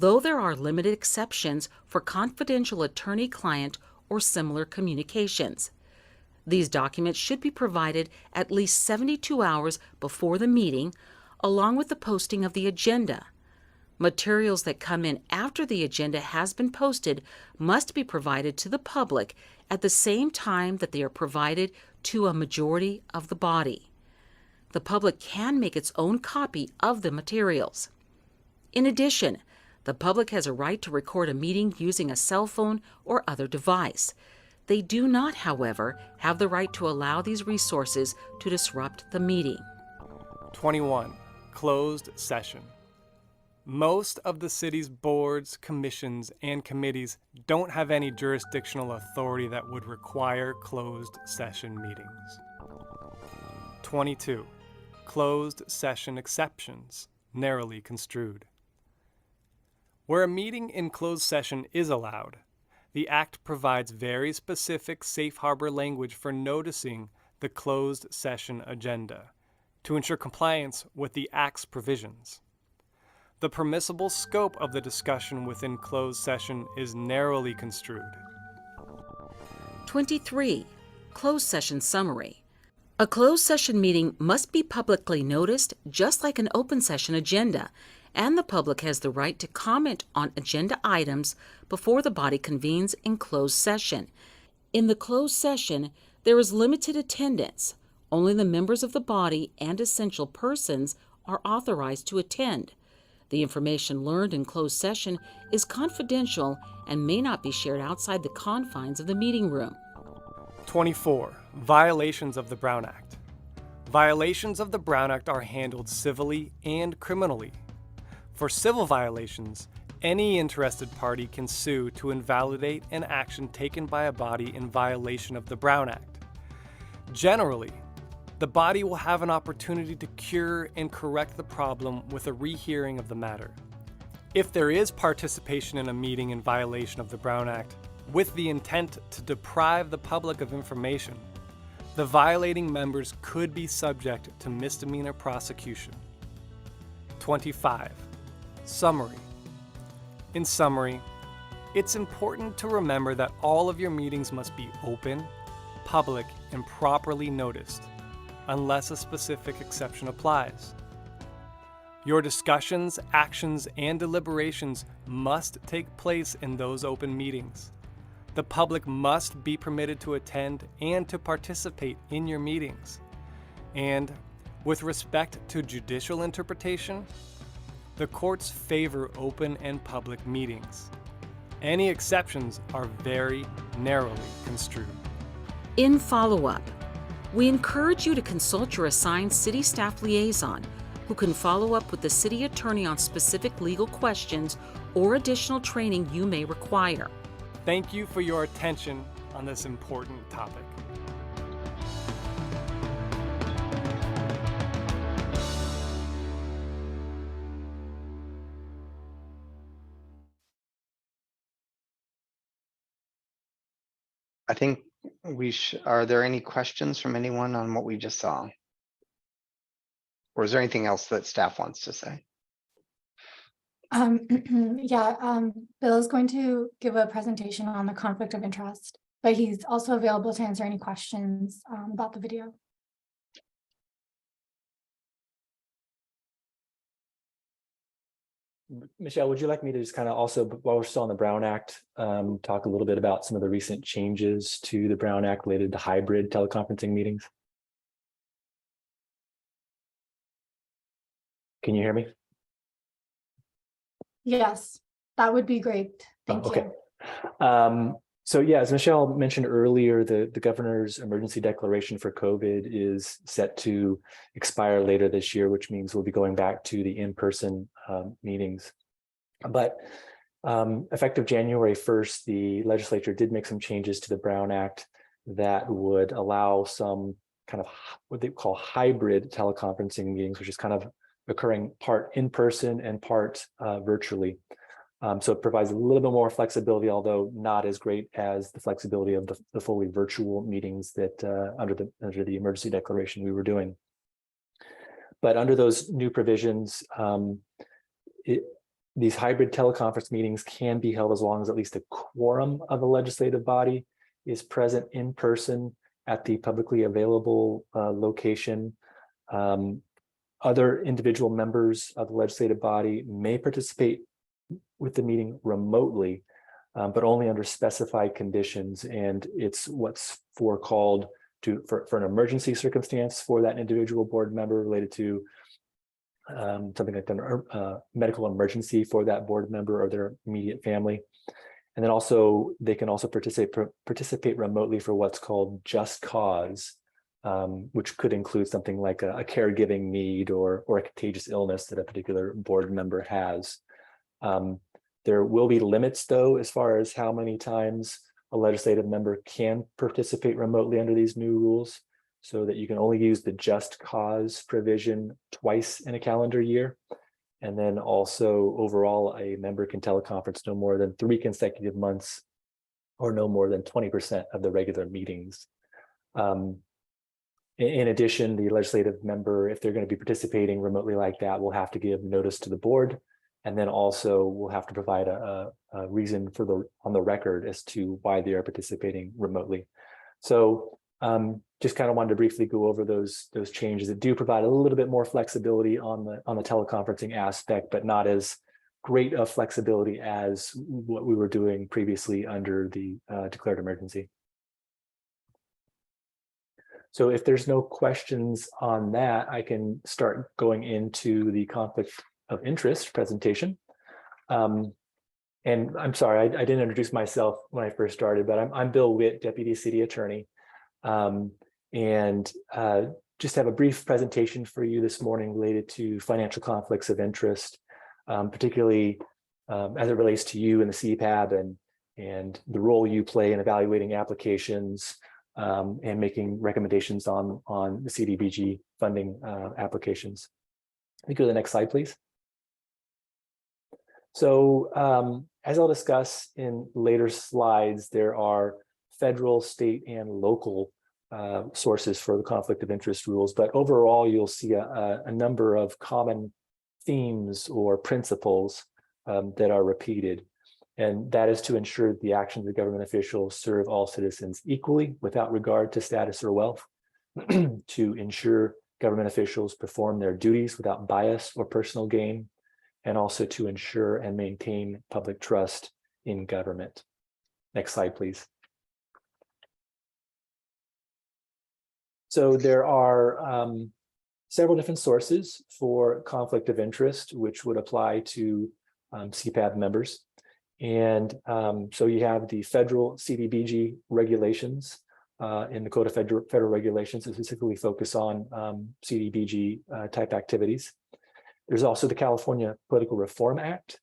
though there are limited exceptions for confidential attorney-client or similar communications. These documents should be provided at least 72 hours before the meeting, along with the posting of the agenda. Materials that come in after the agenda has been posted must be provided to the public at the same time that they are provided to a majority of the body. The public can make its own copy of the materials. In addition, the public has a right to record a meeting using a cell phone or other device. They do not, however, have the right to allow these resources to disrupt the meeting.
21. Closed session. Most of the city's boards, commissions, and committees don't have any jurisdictional authority that would require closed session meetings. 22. Closed session exceptions, narrowly construed. Where a meeting in closed session is allowed, the Act provides very specific safe harbor language for noticing the closed session agenda to ensure compliance with the Act's provisions. The permissible scope of the discussion within closed session is narrowly construed.
23. Closed session summary. A closed session meeting must be publicly noticed just like an open session agenda, and the public has the right to comment on agenda items before the body convenes in closed session. In the closed session, there is limited attendance. Only the members of the body and essential persons are authorized to attend. The information learned in closed session is confidential and may not be shared outside the confines of the meeting room.
24. Violations of the Brown Act. Violations of the Brown Act are handled civilly and criminally. For civil violations, any interested party can sue to invalidate an action taken by a body in violation of the Brown Act. Generally, the body will have an opportunity to cure and correct the problem with a rehearing of the matter. If there is participation in a meeting in violation of the Brown Act with the intent to deprive the public of information, the violating members could be subject to misdemeanor prosecution. 25. Summary. In summary, it's important to remember that all of your meetings must be open, public, and properly noticed, unless a specific exception applies. Your discussions, actions, and deliberations must take place in those open meetings. The public must be permitted to attend and to participate in your meetings. And with respect to judicial interpretation, the courts favor open and public meetings. Any exceptions are very narrowly construed.
In follow-up, we encourage you to consult your assigned city staff liaison, who can follow up with the city attorney on specific legal questions or additional training you may require.
Thank you for your attention on this important topic.
I think are there any questions from anyone on what we just saw? Or is there anything else that staff wants to say?
Bill is going to give a presentation on the conflict of interest, but he's also available to answer any questions about the video.
Michelle, would you like me to just kind of also, while we're still on the Brown Act, talk a little bit about some of the recent changes to the Brown Act related to hybrid teleconferencing meetings? Can you hear me?
Yes, that would be great. Thank
okay.
you.
So yeah, as Michelle mentioned earlier, the governor's emergency declaration for COVID is set to expire later this year, which means we'll be going back to the in-person meetings. But effective January 1st, the legislature did make some changes to the Brown Act that would allow some kind of what they call hybrid teleconferencing meetings, which is kind of occurring part in person and part virtually. So it provides a little bit more flexibility, although not as great as the flexibility of the fully virtual meetings that under the emergency declaration we were doing. But under those new provisions, these hybrid teleconference meetings can be held as long as at least a quorum of the legislative body is present in person at the publicly available location. Other individual members of the legislative body may participate with the meeting remotely, but only under specified conditions. And it's what's for an emergency circumstance for that individual board member related to something like a medical emergency for that board member or their immediate family. And then also they can also participate remotely for what's called just cause, which could include something like a caregiving need or a contagious illness that a particular board member has. There will be limits, though, as far as how many times a legislative member can participate remotely under these new rules, so that you can only use the just cause provision twice in a calendar year. And then also overall, a member can teleconference no more than 3 consecutive months or no more than 20% of the regular meetings. In addition, the legislative member, if they're going to be participating remotely like that, will have to give notice to the board. And then also we'll have to provide a reason on the record as to why they are participating remotely. So just kind of wanted to briefly go over those changes that do provide a little bit more flexibility on the teleconferencing aspect, but not as great of flexibility as what we were doing previously under the declared emergency. So if there's no questions on that, I can start going into the conflict of interest presentation. And I'm sorry, I didn't introduce myself when I first started, but I'm Bill Witt, Deputy City Attorney. And just have a brief presentation for you this morning related to financial conflicts of interest, particularly as it relates to you in the CPAB and the role you play in evaluating applications and making recommendations on the CDBG funding applications. Can you go to the next slide, please? So as I'll discuss in later slides, there are federal, state, and local sources for the conflict of interest rules, but overall you'll see a number of common themes or principles that are repeated, and that is to ensure that the actions of government officials serve all citizens equally without regard to status or wealth, to ensure government officials perform their duties without bias or personal gain, and also to ensure and maintain public trust in government. Next slide, please. So there are several different sources for conflict of interest, which would apply to CPAB members. And so you have the federal CDBG regulations in the Code of Federal Regulations that specifically focus on CDBG type activities. There's also the California Political Reform Act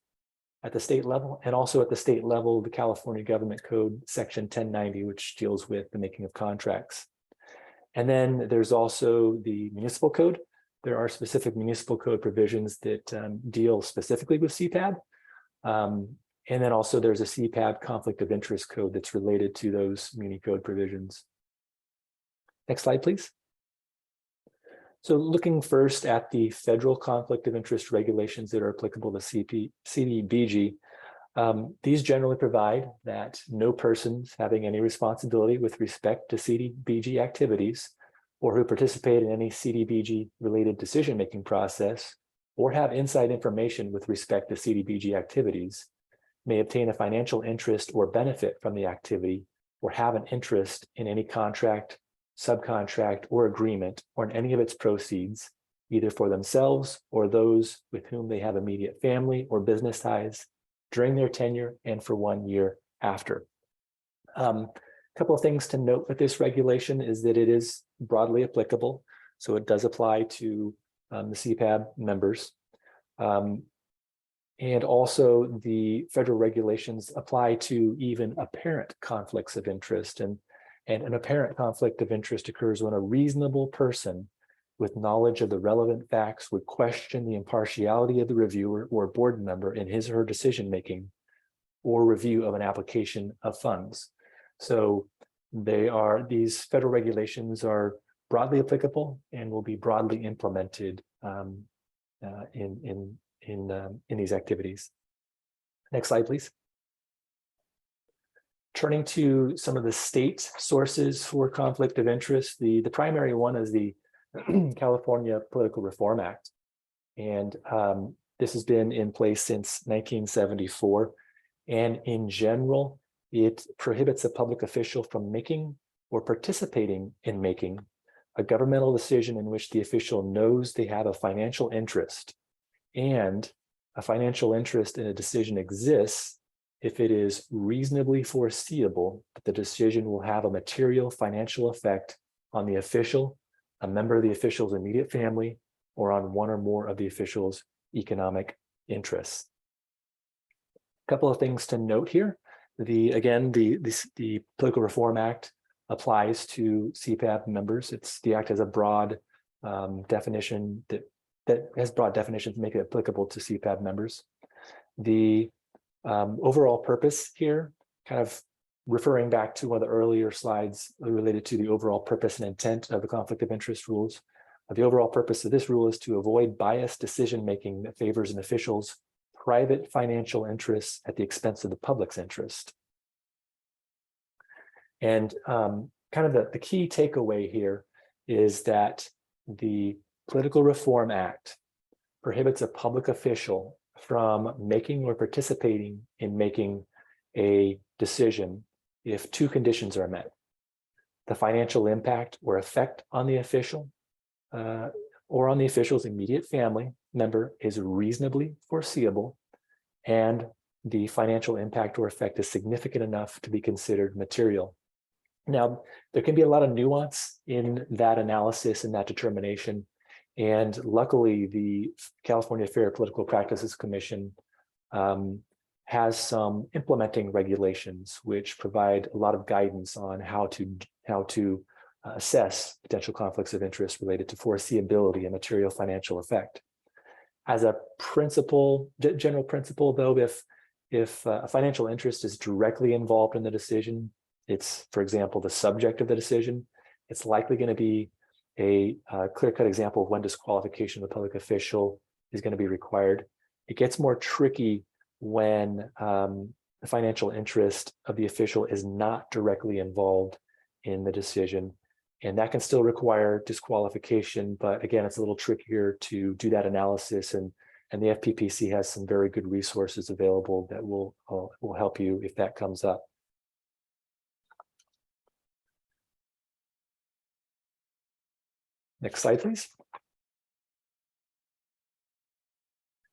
at the state level, and also at the state level, the California Government Code Section 1090, which deals with the making of contracts. And then there's also the municipal code. There are specific municipal code provisions that deal specifically with CPAB. And then also there's a CPAB conflict of interest code that's related to those muni code provisions. Next slide, please. So looking first at the federal conflict of interest regulations that are applicable to CDBG, these generally provide that no persons having any responsibility with respect to CDBG activities or who participate in any CDBG related decision-making process or have inside information with respect to CDBG activities may obtain a financial interest or benefit from the activity or have an interest in any contract, subcontract, or agreement or in any of its proceeds, either for themselves or those with whom they have immediate family or business ties during their tenure and for 1 year after. A couple of things to note with this regulation is that it is broadly applicable. So it does apply to the CPAB members. And also the federal regulations apply to even apparent conflicts of interest. And an apparent conflict of interest occurs when a reasonable person with knowledge of the relevant facts would question the impartiality of the reviewer or board member in his or her decision-making or review of an application of funds. So these federal regulations are broadly applicable and will be broadly implemented in these activities. Next slide, please. Turning to some of the state sources for conflict of interest, the primary one is the California Political Reform Act. And this has been in place since 1974. And in general, it prohibits a public official from making or participating in making a governmental decision in which the official knows they have a financial interest, and a financial interest in a decision exists if it is reasonably foreseeable that the decision will have a material financial effect on the official, a member of the official's immediate family, or on one or more of the official's economic interests. A couple of things to note here. The Political Reform Act applies to CPAB members. The act has a broad definition that has broad definitions to make it applicable to CPAB members. The overall purpose here, kind of referring back to one of the earlier slides related to the overall purpose and intent of the conflict of interest rules. The overall purpose of this rule is to avoid biased decision-making that favors an official's private financial interests at the expense of the public's interest. And kind of the key takeaway here is that the Political Reform Act prohibits a public official from making or participating in making a decision if two conditions are met: the financial impact or effect on the official or on the official's immediate family member is reasonably foreseeable, and the financial impact or effect is significant enough to be considered material. Now, there can be a lot of nuance in that analysis and that determination. And luckily, the California Fair Political Practices Commission has some implementing regulations which provide a lot of guidance on how to assess potential conflicts of interest related to foreseeability and material financial effect. As a general principle, though, if a financial interest is directly involved in the decision, it's, for example, the subject of the decision, it's likely going to be a clear-cut example of when disqualification of a public official is going to be required. It gets more tricky when the financial interest of the official is not directly involved in the decision, and that can still require disqualification. But again, it's a little trickier to do that analysis, and the FPPC has some very good resources available that will help you if that comes up. Next slide, please.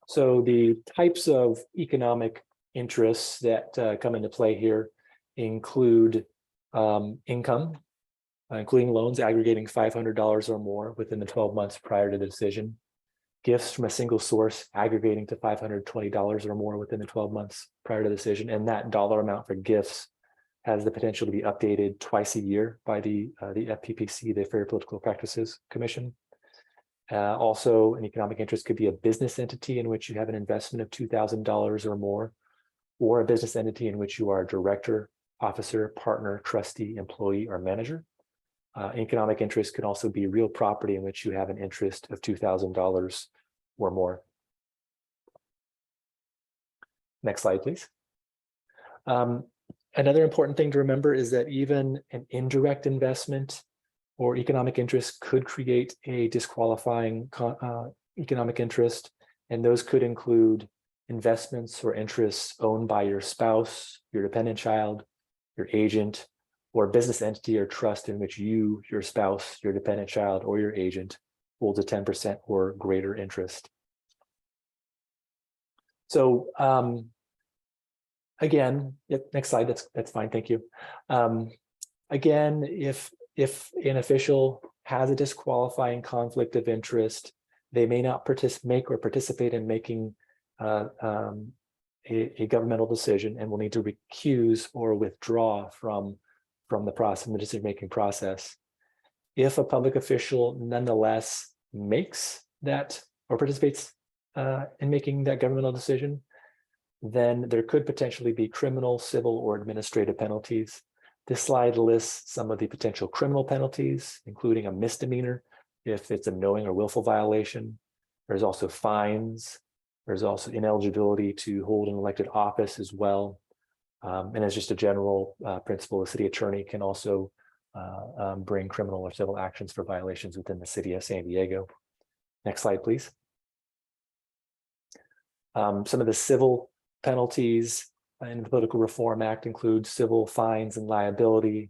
So the types of economic interests that come into play here include income, including loans aggregating $500 or more within the 12 months prior to the decision, gifts from a single source aggregating to $520 or more within the 12 months prior to the decision, and that dollar amount for gifts has the potential to be updated twice a year by the FPPC, the Fair Political Practices Commission. Also, an economic interest could be a business entity in which you have an investment of $2,000 or more, or a business entity in which you are a director, officer, partner, trustee, employee, or manager. Economic interest could also be real property in which you have an interest of $2,000 or more. Next slide, please. Another important thing to remember is that even an indirect investment or economic interest could create a disqualifying economic interest. And those could include investments or interests owned by your spouse, your dependent child, your agent, or business entity or trust in which you, your spouse, your dependent child, or your agent holds a 10% or greater interest. So again, next slide, that's fine, thank you. Again, if an official has a disqualifying conflict of interest, they may not participate in making a governmental decision and will need to recuse or withdraw from the process, the decision-making process. If a public official nonetheless makes that or participates in making that governmental decision, then there could potentially be criminal, civil, or administrative penalties. This slide lists some of the potential criminal penalties, including a misdemeanor if it's a knowing or willful violation. There's also fines. There's also ineligibility to hold an elected office as well. And as just a general principle, the city attorney can also bring criminal or civil actions for violations within the city of San Diego. Next slide, please. Some of the civil penalties in the Political Reform Act include civil fines and liability,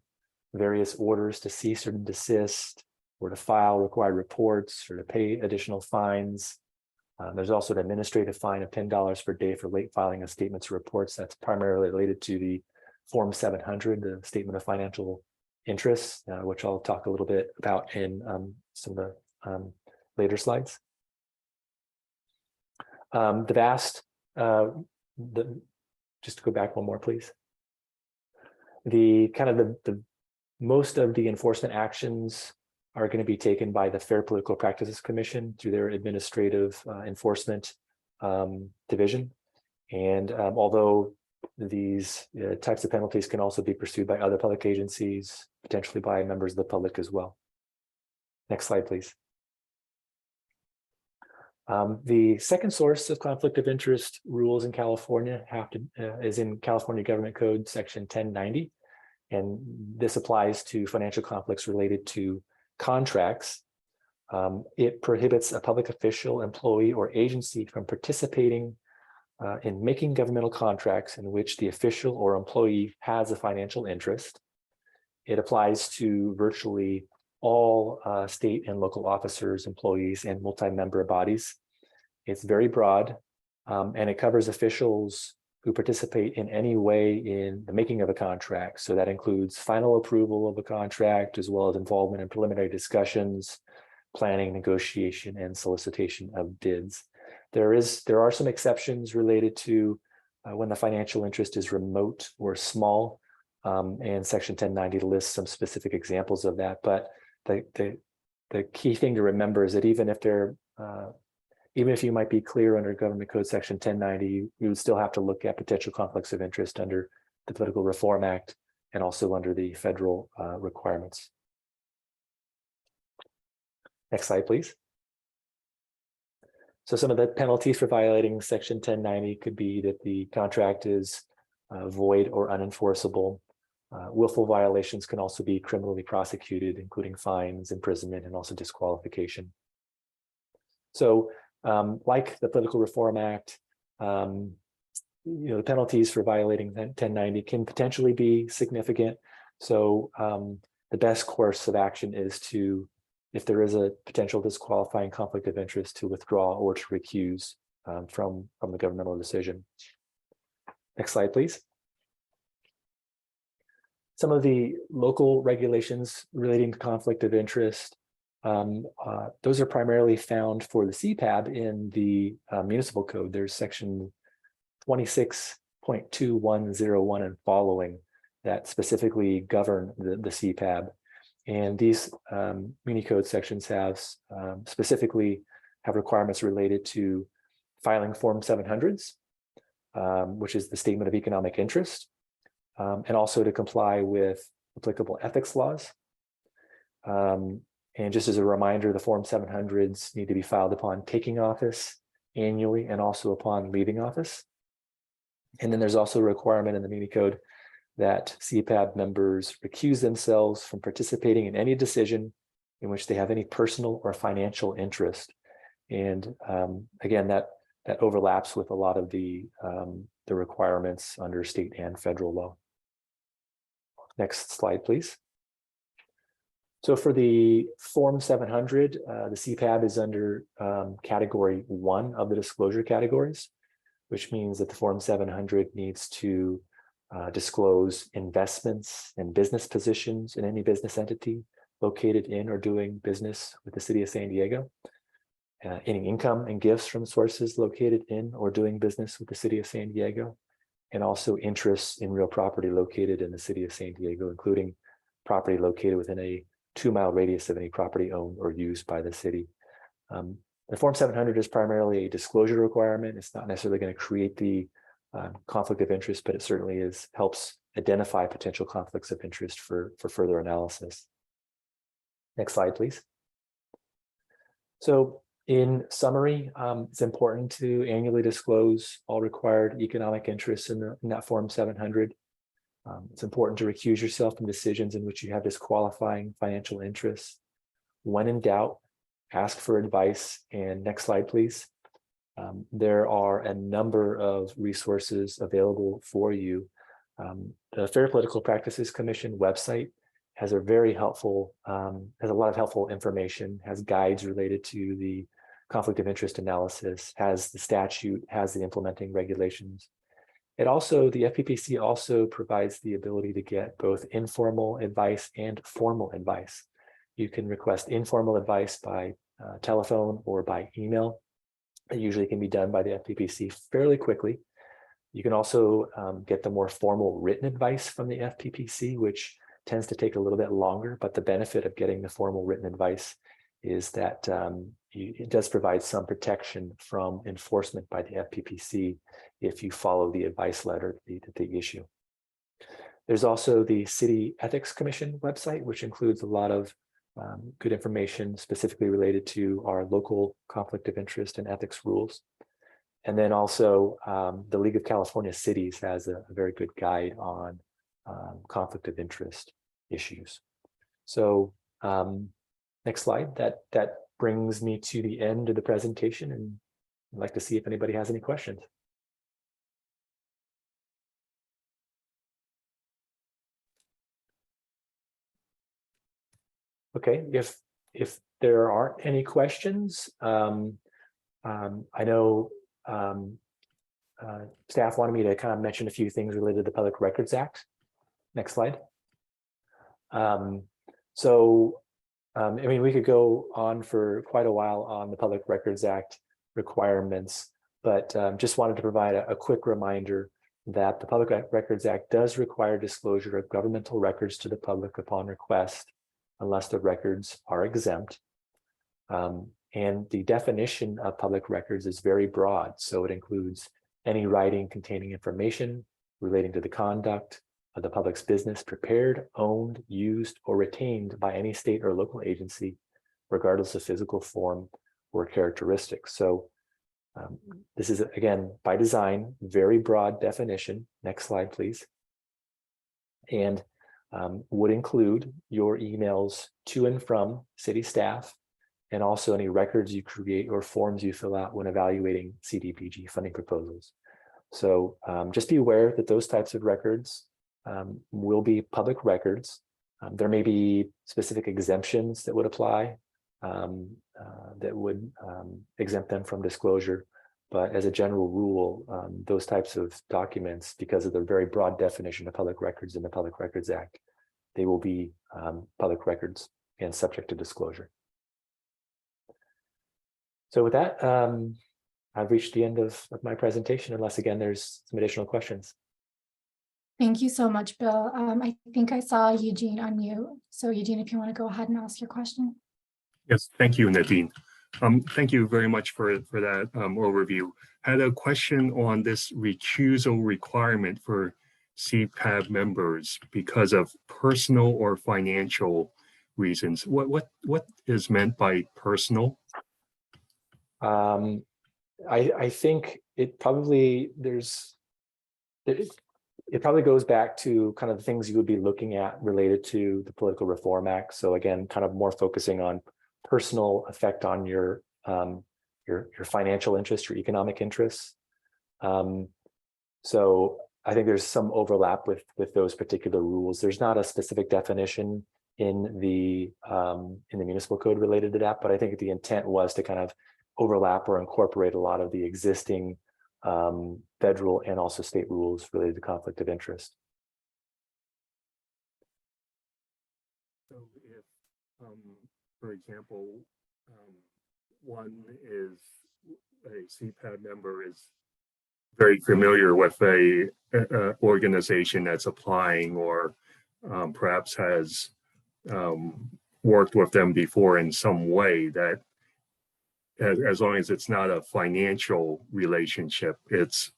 various orders to cease or desist, or to file required reports, or to pay additional fines. There's also an administrative fine of $10 per day for late filing of statements or reports. That's primarily related to the Form 700, the Statement of Financial Interests, which I'll talk a little bit about in some of the later slides. Just to go back one more, please. The most of the enforcement actions are going to be taken by the Fair Political Practices Commission through their administrative enforcement division. And although these types of penalties can also be pursued by other public agencies, potentially by members of the public as well. Next slide, please. The second source of conflict of interest rules in California is in California Government Code section 1090. And this applies to financial conflicts related to contracts. It prohibits a public official, employee, or agency from participating in making governmental contracts in which the official or employee has a financial interest. It applies to virtually all state and local officers, employees, and multi-member bodies. It's very broad, and it covers officials who participate in any way in the making of a contract. So that includes final approval of a contract, as well as involvement in preliminary discussions, planning, negotiation, and solicitation of bids. There are some exceptions related to when the financial interest is remote or small, and section 1090 lists some specific examples of that. But the key thing to remember is that even if you might be clear under Government Code section 1090, you would still have to look at potential conflicts of interest under the Political Reform Act and also under the federal requirements. Next slide, please. So some of the penalties for violating section 1090 could be that the contract is void or unenforceable. Willful violations can also be criminally prosecuted, including fines, imprisonment, and also disqualification. So like the Political Reform Act, the penalties for violating 1090 can potentially be significant. So the best course of action is to, if there is a potential disqualifying conflict of interest, to withdraw or to recuse from the governmental decision. Next slide, please. Some of the local regulations relating to conflict of interest, those are primarily found for the CPAB in the municipal code. There's section 26.2101 and following that specifically govern the CPAB. And these muni code sections specifically have requirements related to filing Form 700s, which is the Statement of Economic Interest, and also to comply with applicable ethics laws. And just as a reminder, the Form 700s need to be filed upon taking office annually and also upon leaving office. And then there's also a requirement in the muni code that CPAB members recuse themselves from participating in any decision in which they have any personal or financial interest. And again, that that overlaps with a lot of the requirements under state and federal law. Next slide, please. So for the Form 700, the CPAB is under category 1 of the disclosure categories, which means that the Form 700 needs to disclose investments and business positions in any business entity located in or doing business with the city of San Diego, any income and gifts from sources located in or doing business with the city of San Diego, and also interests in real property located in the city of San Diego, including property located within a 2-mile radius of any property owned or used by the city. The Form 700 is primarily a disclosure requirement. It's not necessarily going to create the conflict of interest, but it certainly helps identify potential conflicts of interest for further analysis. Next slide, please. So in summary, it's important to annually disclose all required economic interests in that Form 700. It's important to recuse yourself from decisions in which you have disqualifying financial interests. When in doubt, ask for advice. And next slide, please. There are a number of resources available for you. The Fair Political Practices Commission website has a very helpful, has a lot of helpful information, has guides related to the conflict of interest analysis, has the statute, has the implementing regulations. The FPPC also provides the ability to get both informal advice and formal advice. You can request informal advice by telephone or by email. It usually can be done by the FPPC fairly quickly. You can also get the more formal written advice from the FPPC, which tends to take a little bit longer, but the benefit of getting the formal written advice is that it does provide some protection from enforcement by the FPPC if you follow the advice letter that they issue. There's also the City Ethics Commission website, which includes a lot of good information specifically related to our local conflict of interest and ethics rules. And then also the League of California Cities has a very good guide on conflict of interest issues. So next slide, that brings me to the end of the presentation, and I'd like to see if anybody has any questions. Okay, if there aren't any questions, I know staff wanted me to kind of mention a few things related to the Public Records Act. Next slide. I mean, we could go on for quite a while on the Public Records Act requirements, but just wanted to provide a quick reminder that the Public Records Act does require disclosure of governmental records to the public upon request, unless the records are exempt. And the definition of public records is very broad, so it includes any writing containing information relating to the conduct of the public's business prepared, owned, used, or retained by any state or local agency, regardless of physical form or characteristics. So this is, again, by design, very broad definition. Next slide, please. And would include your emails to and from city staff, and also any records you create or forms you fill out when evaluating CDBG funding proposals. So just be aware that those types of records will be public records. There may be specific exemptions that would apply that would exempt them from disclosure. But as a general rule, those types of documents, because of the very broad definition of public records in the Public Records Act, they will be public records and subject to disclosure. So with that, I've reached the end of my presentation, unless again, there's some additional questions.
Thank you so much, Bill. I think I saw Eugene unmute. So Eugene, if you want to go ahead and ask your question.
Yes, thank you, Nadine. Thank you very much for that overview. I had a question on this recusal requirement for CPAB members because of personal or financial reasons. What is meant by personal?
I think it probably it probably goes back to kind of the things you would be looking at related to the Political Reform Act. So again, kind of more focusing on personal effect on your your financial interests, your economic interests. So I think there's some overlap with those particular rules. There's not a specific definition in the municipal code related to that, but I think the intent was to kind of overlap or incorporate a lot of the existing federal and also state rules related to conflict of interest.
So if, for example, one is a CPAB member is very familiar with a organization that's applying, or perhaps has worked with them before in some way, that as long as it's not a financial relationship, it's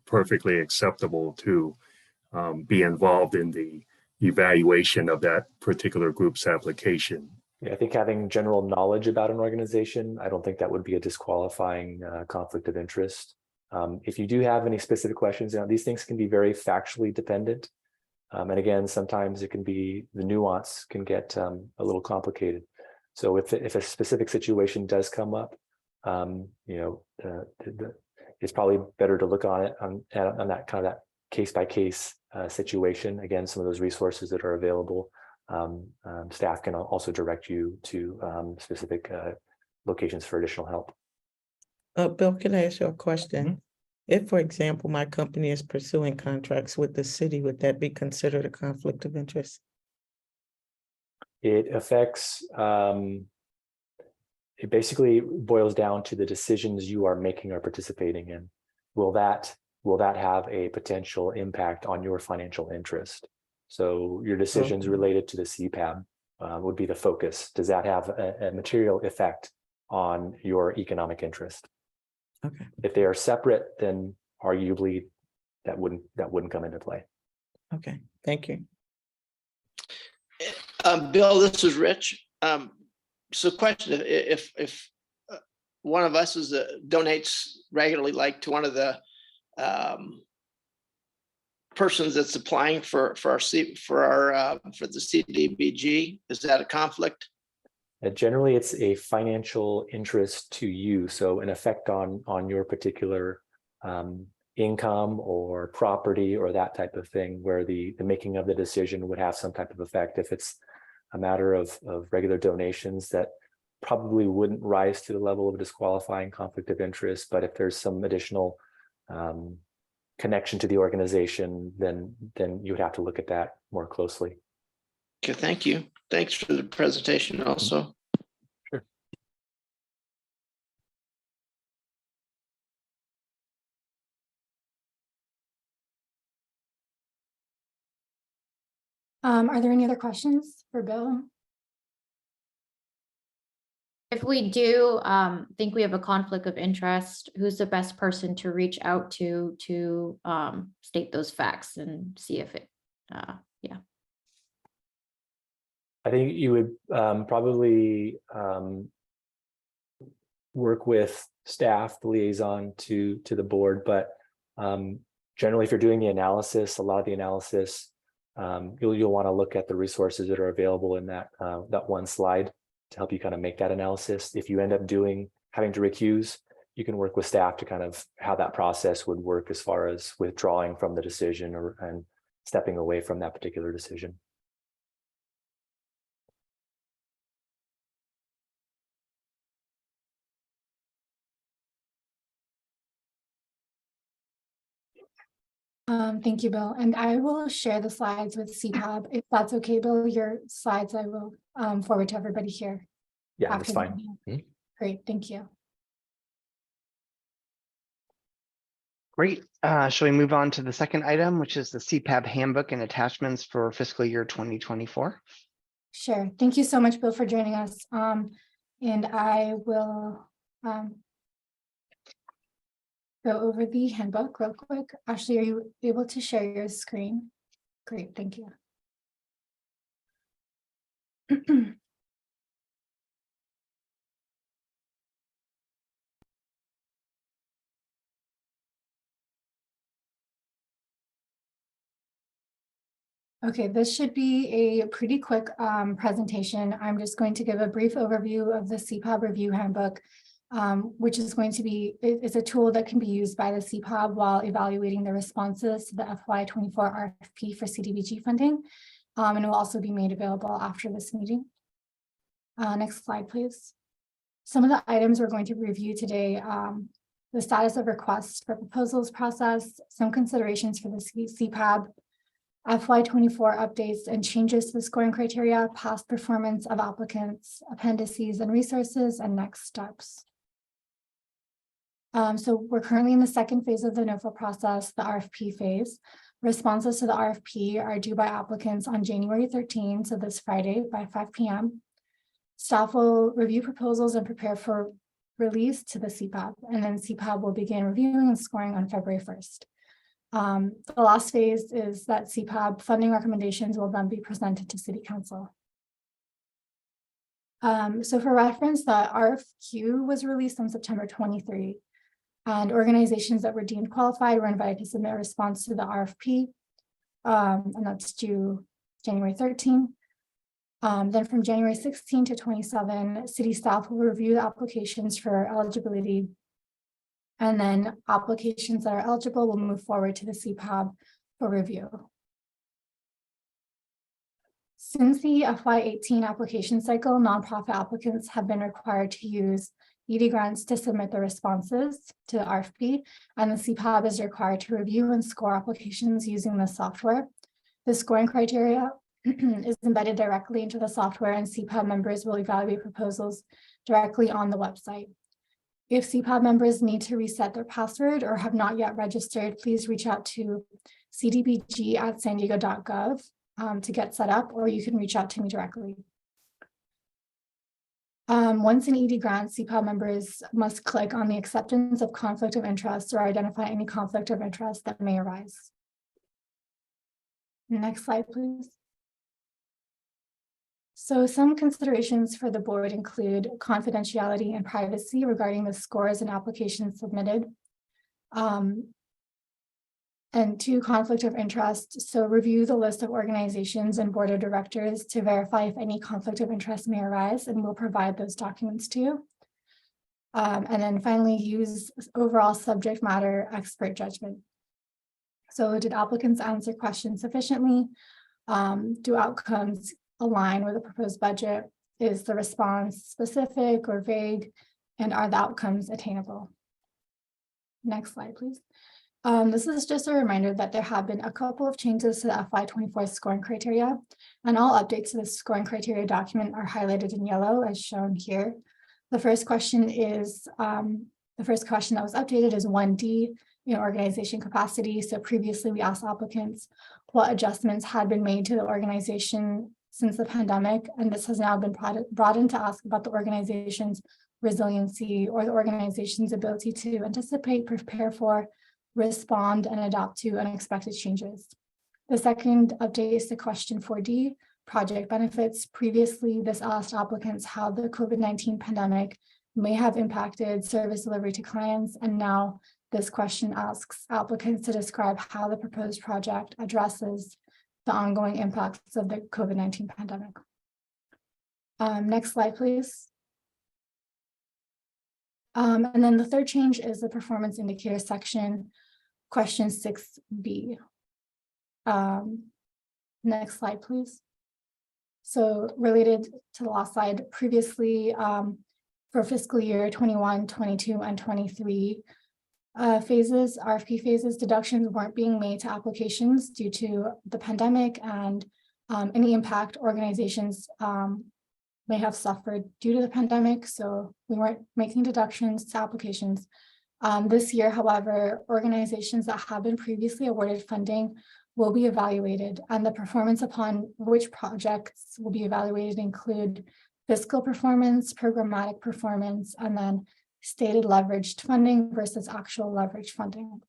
perfectly acceptable to be involved in the evaluation of that particular group's application.
Yeah, I think having general knowledge about an organization, I don't think that would be a disqualifying conflict of interest. If you do have any specific questions, these things can be very factually dependent. And again, sometimes it can be, the nuance can get a little complicated. So if a specific situation does come up, it's probably better to look on it on that kind of that case-by-case situation. Again, some of those resources that are available, staff can also direct you to specific locations for additional help.
Bill, can I ask you a question? If, for example, my company is pursuing contracts with the city, would that be considered a conflict of interest?
It affects, it basically boils down to the decisions you are making or participating in. Will that have a potential impact on your financial interest? So your decisions related to the CPAB would be the focus. Does that have a material effect on your economic interest?
Okay.
If they are separate, then arguably that wouldn't come into play.
Okay, thank you.
Bill, this is Rich. So question, if one of us donates regularly, like to one of the persons that's applying for the CDBG, is that a conflict?
Generally, it's a financial interest to you, so an effect on your particular income or property or that type of thing, where the making of the decision would have some type of effect. If it's a matter of regular donations, that probably wouldn't rise to the level of disqualifying conflict of interest, but if there's some additional connection to the organization, then you would have to look at that more closely.
Okay, thank you. Thanks for the presentation also.
Sure.
Are there any other questions for Bill?
If we do think we have a conflict of interest, who's the best person to reach out to state those facts and see if it, yeah.
I think you would probably work with staff, the liaison to the board, but generally, if you're doing the analysis, a lot of the analysis, you'll want to look at the resources that are available in that one slide to help you kind of make that analysis. If you end up having to recuse, you can work with staff to kind of how that process would work as far as withdrawing from the decision and stepping away from that particular decision.
Thank you, Bill. And I will share the slides with CPAB. If that's okay, Bill, your slides I will forward to everybody here.
Yeah, that's fine.
Great, thank you.
Great. Shall we move on to the second item, which is the CPAB handbook and attachments for fiscal year 2024?
Sure. Thank you so much, Bill, for joining us. And I will go over the handbook real quick. Ashley, are you able to share your screen? Great, thank you. Okay, this should be a pretty quick presentation. I'm just going to give a brief overview of the CPAB review handbook, which is going to be, it's a tool that can be used by the CPAB while evaluating the responses to the FY24 RFP for CDBG funding. And it will also be made available after this meeting. Next slide, please. Some of the items we're going to review today, the status of requests for proposals process, some considerations for the CPAB, FY24 updates and changes to the scoring criteria, past performance of applicants, appendices and resources, and next steps. So we're currently in the second phase of the NOFA process, the RFP phase. Responses to the RFP are due by applicants on January 13, so this Friday by 5 p.m. Staff will review proposals and prepare for release to the CPAB, and then CPAB will begin reviewing and scoring on February 1st. The last phase is that CPAB funding recommendations will then be presented to City Council. So for reference, the RFQ was released on September 23, and organizations that were deemed qualified were invited to submit a response to the RFP, and that's due January 13. Then from January 16 to 27, city staff will review the applications for eligibility, and then applications that are eligible will move forward to the CPAB for review. Since the FY18 application cycle, nonprofit applicants have been required to use ED grants to submit their responses to the RFP, and the CPAB is required to review and score applications using the software. The scoring criteria is embedded directly into the software, and CPAB members will evaluate proposals directly on the website. If CPAB members need to reset their password or have not yet registered, please reach out to cdbg@sandiego.gov to get set up, or you can reach out to me directly. Once an ED grant, CPAB members must click on the acceptance of conflict of interest or identify any conflict of interest that may arise. Next slide, please. So some considerations for the board include confidentiality and privacy regarding the scores and applications submitted. And 2, conflict of interest. So review the list of organizations and board of directors to verify if any conflict of interest may arise, and we'll provide those documents to you. And then finally, use overall subject matter expert judgment. So did applicants answer questions sufficiently? Do outcomes align with the proposed budget? Is the response specific or vague? And are the outcomes attainable? Next slide, please. This is just a reminder that there have been a couple of changes to the FY24 scoring criteria, and all updates to the scoring criteria document are highlighted in yellow as shown here. The first question is, the first question that was updated is 1D, organization capacity. So previously we asked applicants what adjustments had been made to the organization since the pandemic, and this has now been brought in to ask about the organization's resiliency or the organization's ability to anticipate, prepare for, respond, and adapt to unexpected changes. The second update is to question 4D, project benefits. Previously, this asked applicants how the COVID-19 pandemic may have impacted service delivery to clients, and now this question asks applicants to describe how the proposed project addresses the ongoing impacts of the COVID-19 pandemic. Next slide, please. And then the third change is the performance indicator section, question 6B. Next slide, please. So related to the last slide, previously for fiscal year 21, 22, and 23 phases, RFP phases, deductions weren't being made to applications due to the pandemic and any impact organizations may have suffered due to the pandemic. So we weren't making deductions to applications. This year, however, organizations that have been previously awarded funding will be evaluated, and the performance upon which projects will be evaluated include fiscal performance, programmatic performance, and then stated leveraged funding versus actual leveraged funding.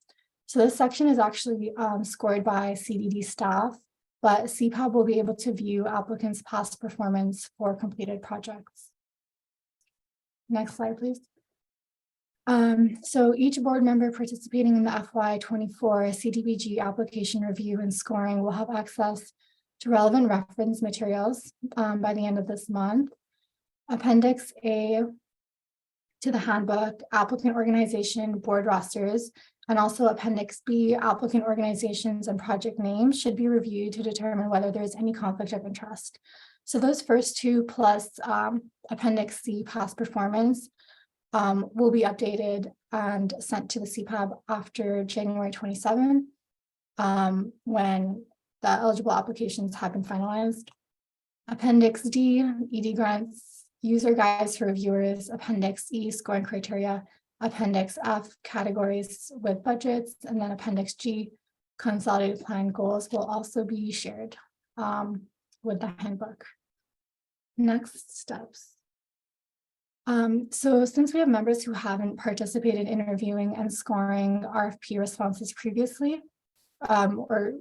So this section is actually scored by CDD staff, but CPAB will be able to view applicants' past performance for completed projects. Next slide, please. So each board member participating in the FY24 CDBG application review and scoring will have access to relevant reference materials by the end of this month. Appendix A to the handbook, applicant organization, board rosters, and also Appendix B, applicant organizations and project names should be reviewed to determine whether there is any conflict of interest. So those first two plus Appendix C, past performance, will be updated and sent to the CPAB after January 27, when the eligible applications have been finalized. Appendix D, ED grants, user guides for reviewers, Appendix E, scoring criteria, Appendix F, categories with budgets, and then Appendix G, consolidated plan goals will also be shared with the handbook. Next steps. So since we have members who haven't participated in reviewing and scoring RFP responses previously, or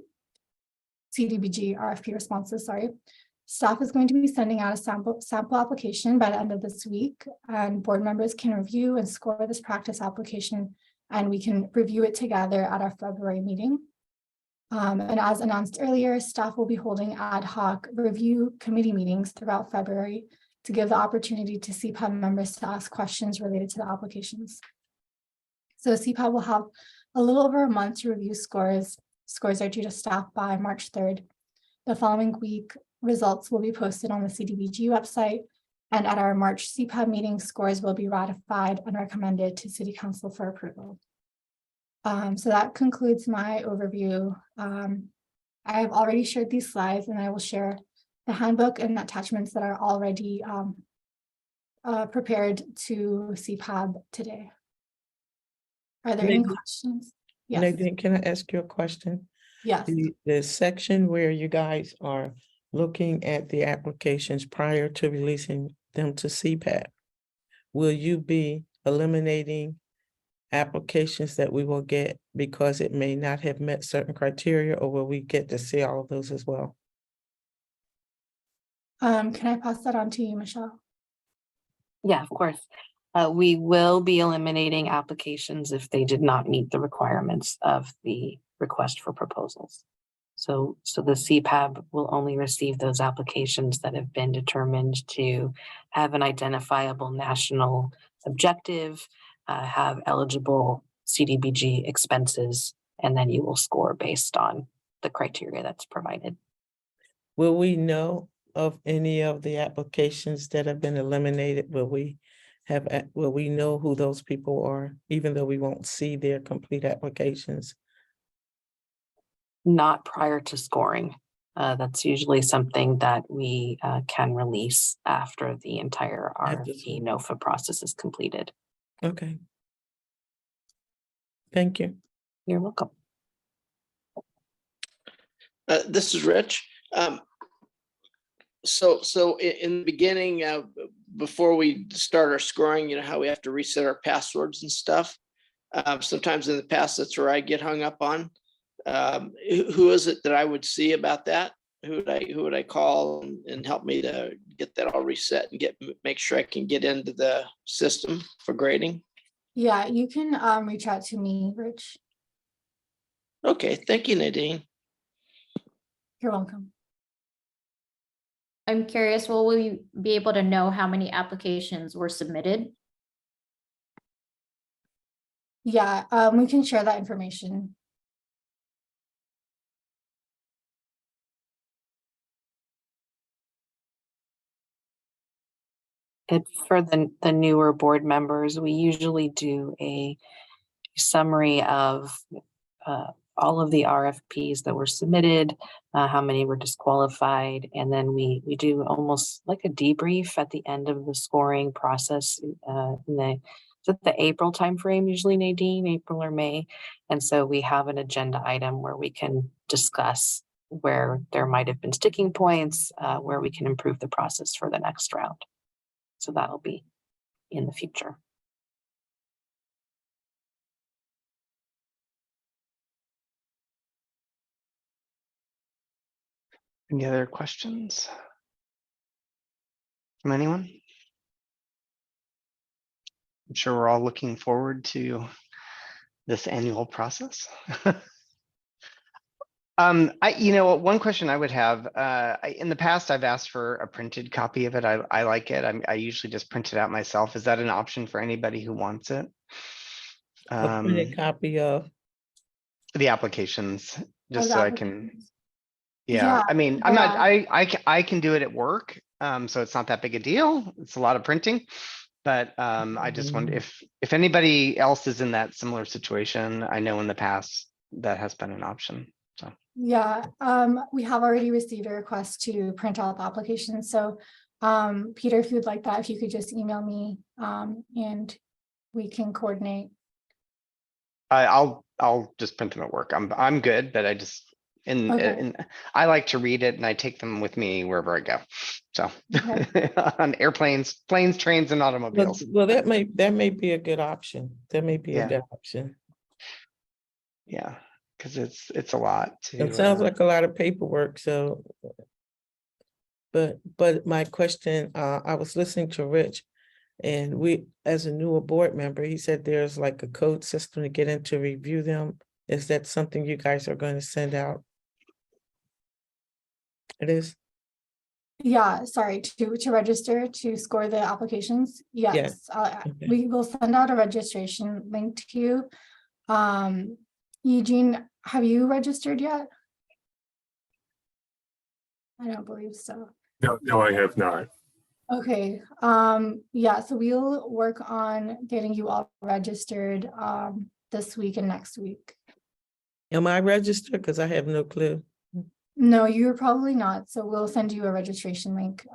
CDBG RFP responses, sorry, staff is going to be sending out a sample application by the end of this week, and board members can review and score this practice application, and we can review it together at our February meeting. And as announced earlier, staff will be holding ad hoc review committee meetings throughout February to give the opportunity to CPAB members to ask questions related to the applications. So CPAB will have a little over a month to review scores. Scores are due to staff by March 3rd. The following week, results will be posted on the CDBG website, and at our March CPAB meeting, scores will be ratified and recommended to City Council for approval. So that concludes my overview. I have already shared these slides, and I will share the handbook and attachments that are already prepared to CPAB today. Are there any questions? Yes.
Nadine, can I ask you a question?
Yes.
The section where you guys are looking at the applications prior to releasing them to CPAB, will you be eliminating applications that we will get because it may not have met certain criteria, or will we get to see all of those as well?
Can I pass that on to you, Michelle?
Yeah, of course. We will be eliminating applications if they did not meet the requirements of the request for proposals. So the CPAB will only receive those applications that have been determined to have an identifiable national objective, have eligible CDBG expenses, and then you will score based on the criteria that's provided.
Will we know of any of the applications that have been eliminated? Will we know who those people are, even though we won't see their complete applications?
Not prior to scoring. That's usually something that we can release after the entire RFP NOFA process is completed.
Okay. Thank you.
You're welcome.
This is Rich. So in the beginning, before we start our scoring, you know how we have to reset our passwords and stuff. Sometimes in the past, that's where I get hung up on. Who is it that I would see about that? Who would I call and help me to get that all reset and make sure I can get into the system for grading?
Yeah, you can reach out to me, Rich.
Okay, thank you, Nadine.
You're welcome.
I'm curious, will we be able to know how many applications were submitted?
Yeah, we can share that information.
It's for the newer board members. We usually do a summary of all of the RFPs that were submitted, how many were disqualified, and then we do almost like a debrief at the end of the scoring process in the April timeframe, usually, Nadine, April or May. And so we have an agenda item where we can discuss where there might have been sticking points, where we can improve the process for the next round. So that'll be in the future.
Any other questions from anyone? I'm sure we're all looking forward to this annual process. One question I would have, in the past, I've asked for a printed copy of it. I like it. I usually just print it out myself. Is that an option for anybody who wants it?
A printed copy of.
The applications, just
the
so I can,
Yeah,
I mean, I'm not, I can do it at work. So it's not that big a deal. It's a lot of printing. But I just wonder if anybody else is in that similar situation. I know in the past that has been an option. So
Yeah, we have already received a request to print out the application. So Peter, if you'd like that, if you could just email me and we can coordinate.
I'll just print them at work. I'm good, but I just I like to read it and I take them with me wherever I go. So on airplanes, planes, trains, and automobiles.
Well, that may be a good option. That may be a good option.
Yeah, because it's a lot to.
It sounds like a lot of paperwork. So, but my question, I was listening to Rich, and we, as a newer board member, he said there's like a code system to get in to review them. Is that something you guys are going to send out? It is.
Yeah, sorry, to register to score the applications. Yes,
Okay.
we will send out a registration link to you. Eugene, have you registered yet? I don't believe so.
No, I have not.
Okay, yeah, so we'll work on getting you all registered this week and next week.
Am I registered? Because I have no clue.
No, you're probably not. So we'll send you a registration link.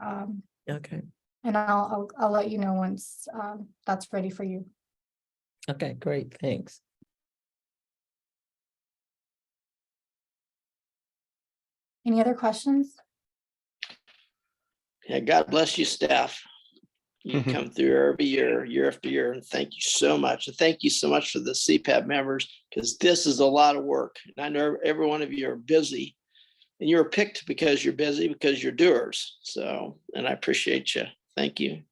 Okay.
And I'll let you know once that's ready for you.
Okay, great. Thanks.
Any other questions?
Yeah, God bless you, staff. You come through every year, year after year, and thank you so much. And thank you so much for the CPAB members, because this is a lot of work. And I know every one of you are busy, and you're picked because you're busy, because you're doers. So, and I appreciate you. Thank you.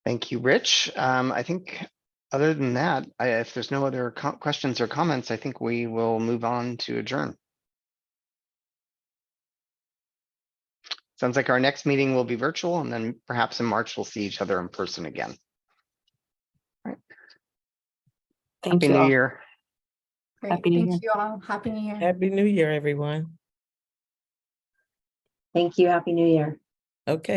Thank you, Rich. I think other than that, if there's no other questions or comments, I think we will move on to adjourn. Sounds like our next meeting will be virtual, and then perhaps in March, we'll see each other in person again. All right. Happy New Year.
Great. Thank you all. Happy New Year.
Happy New Year, everyone.
Thank you. Happy New Year.
Okay.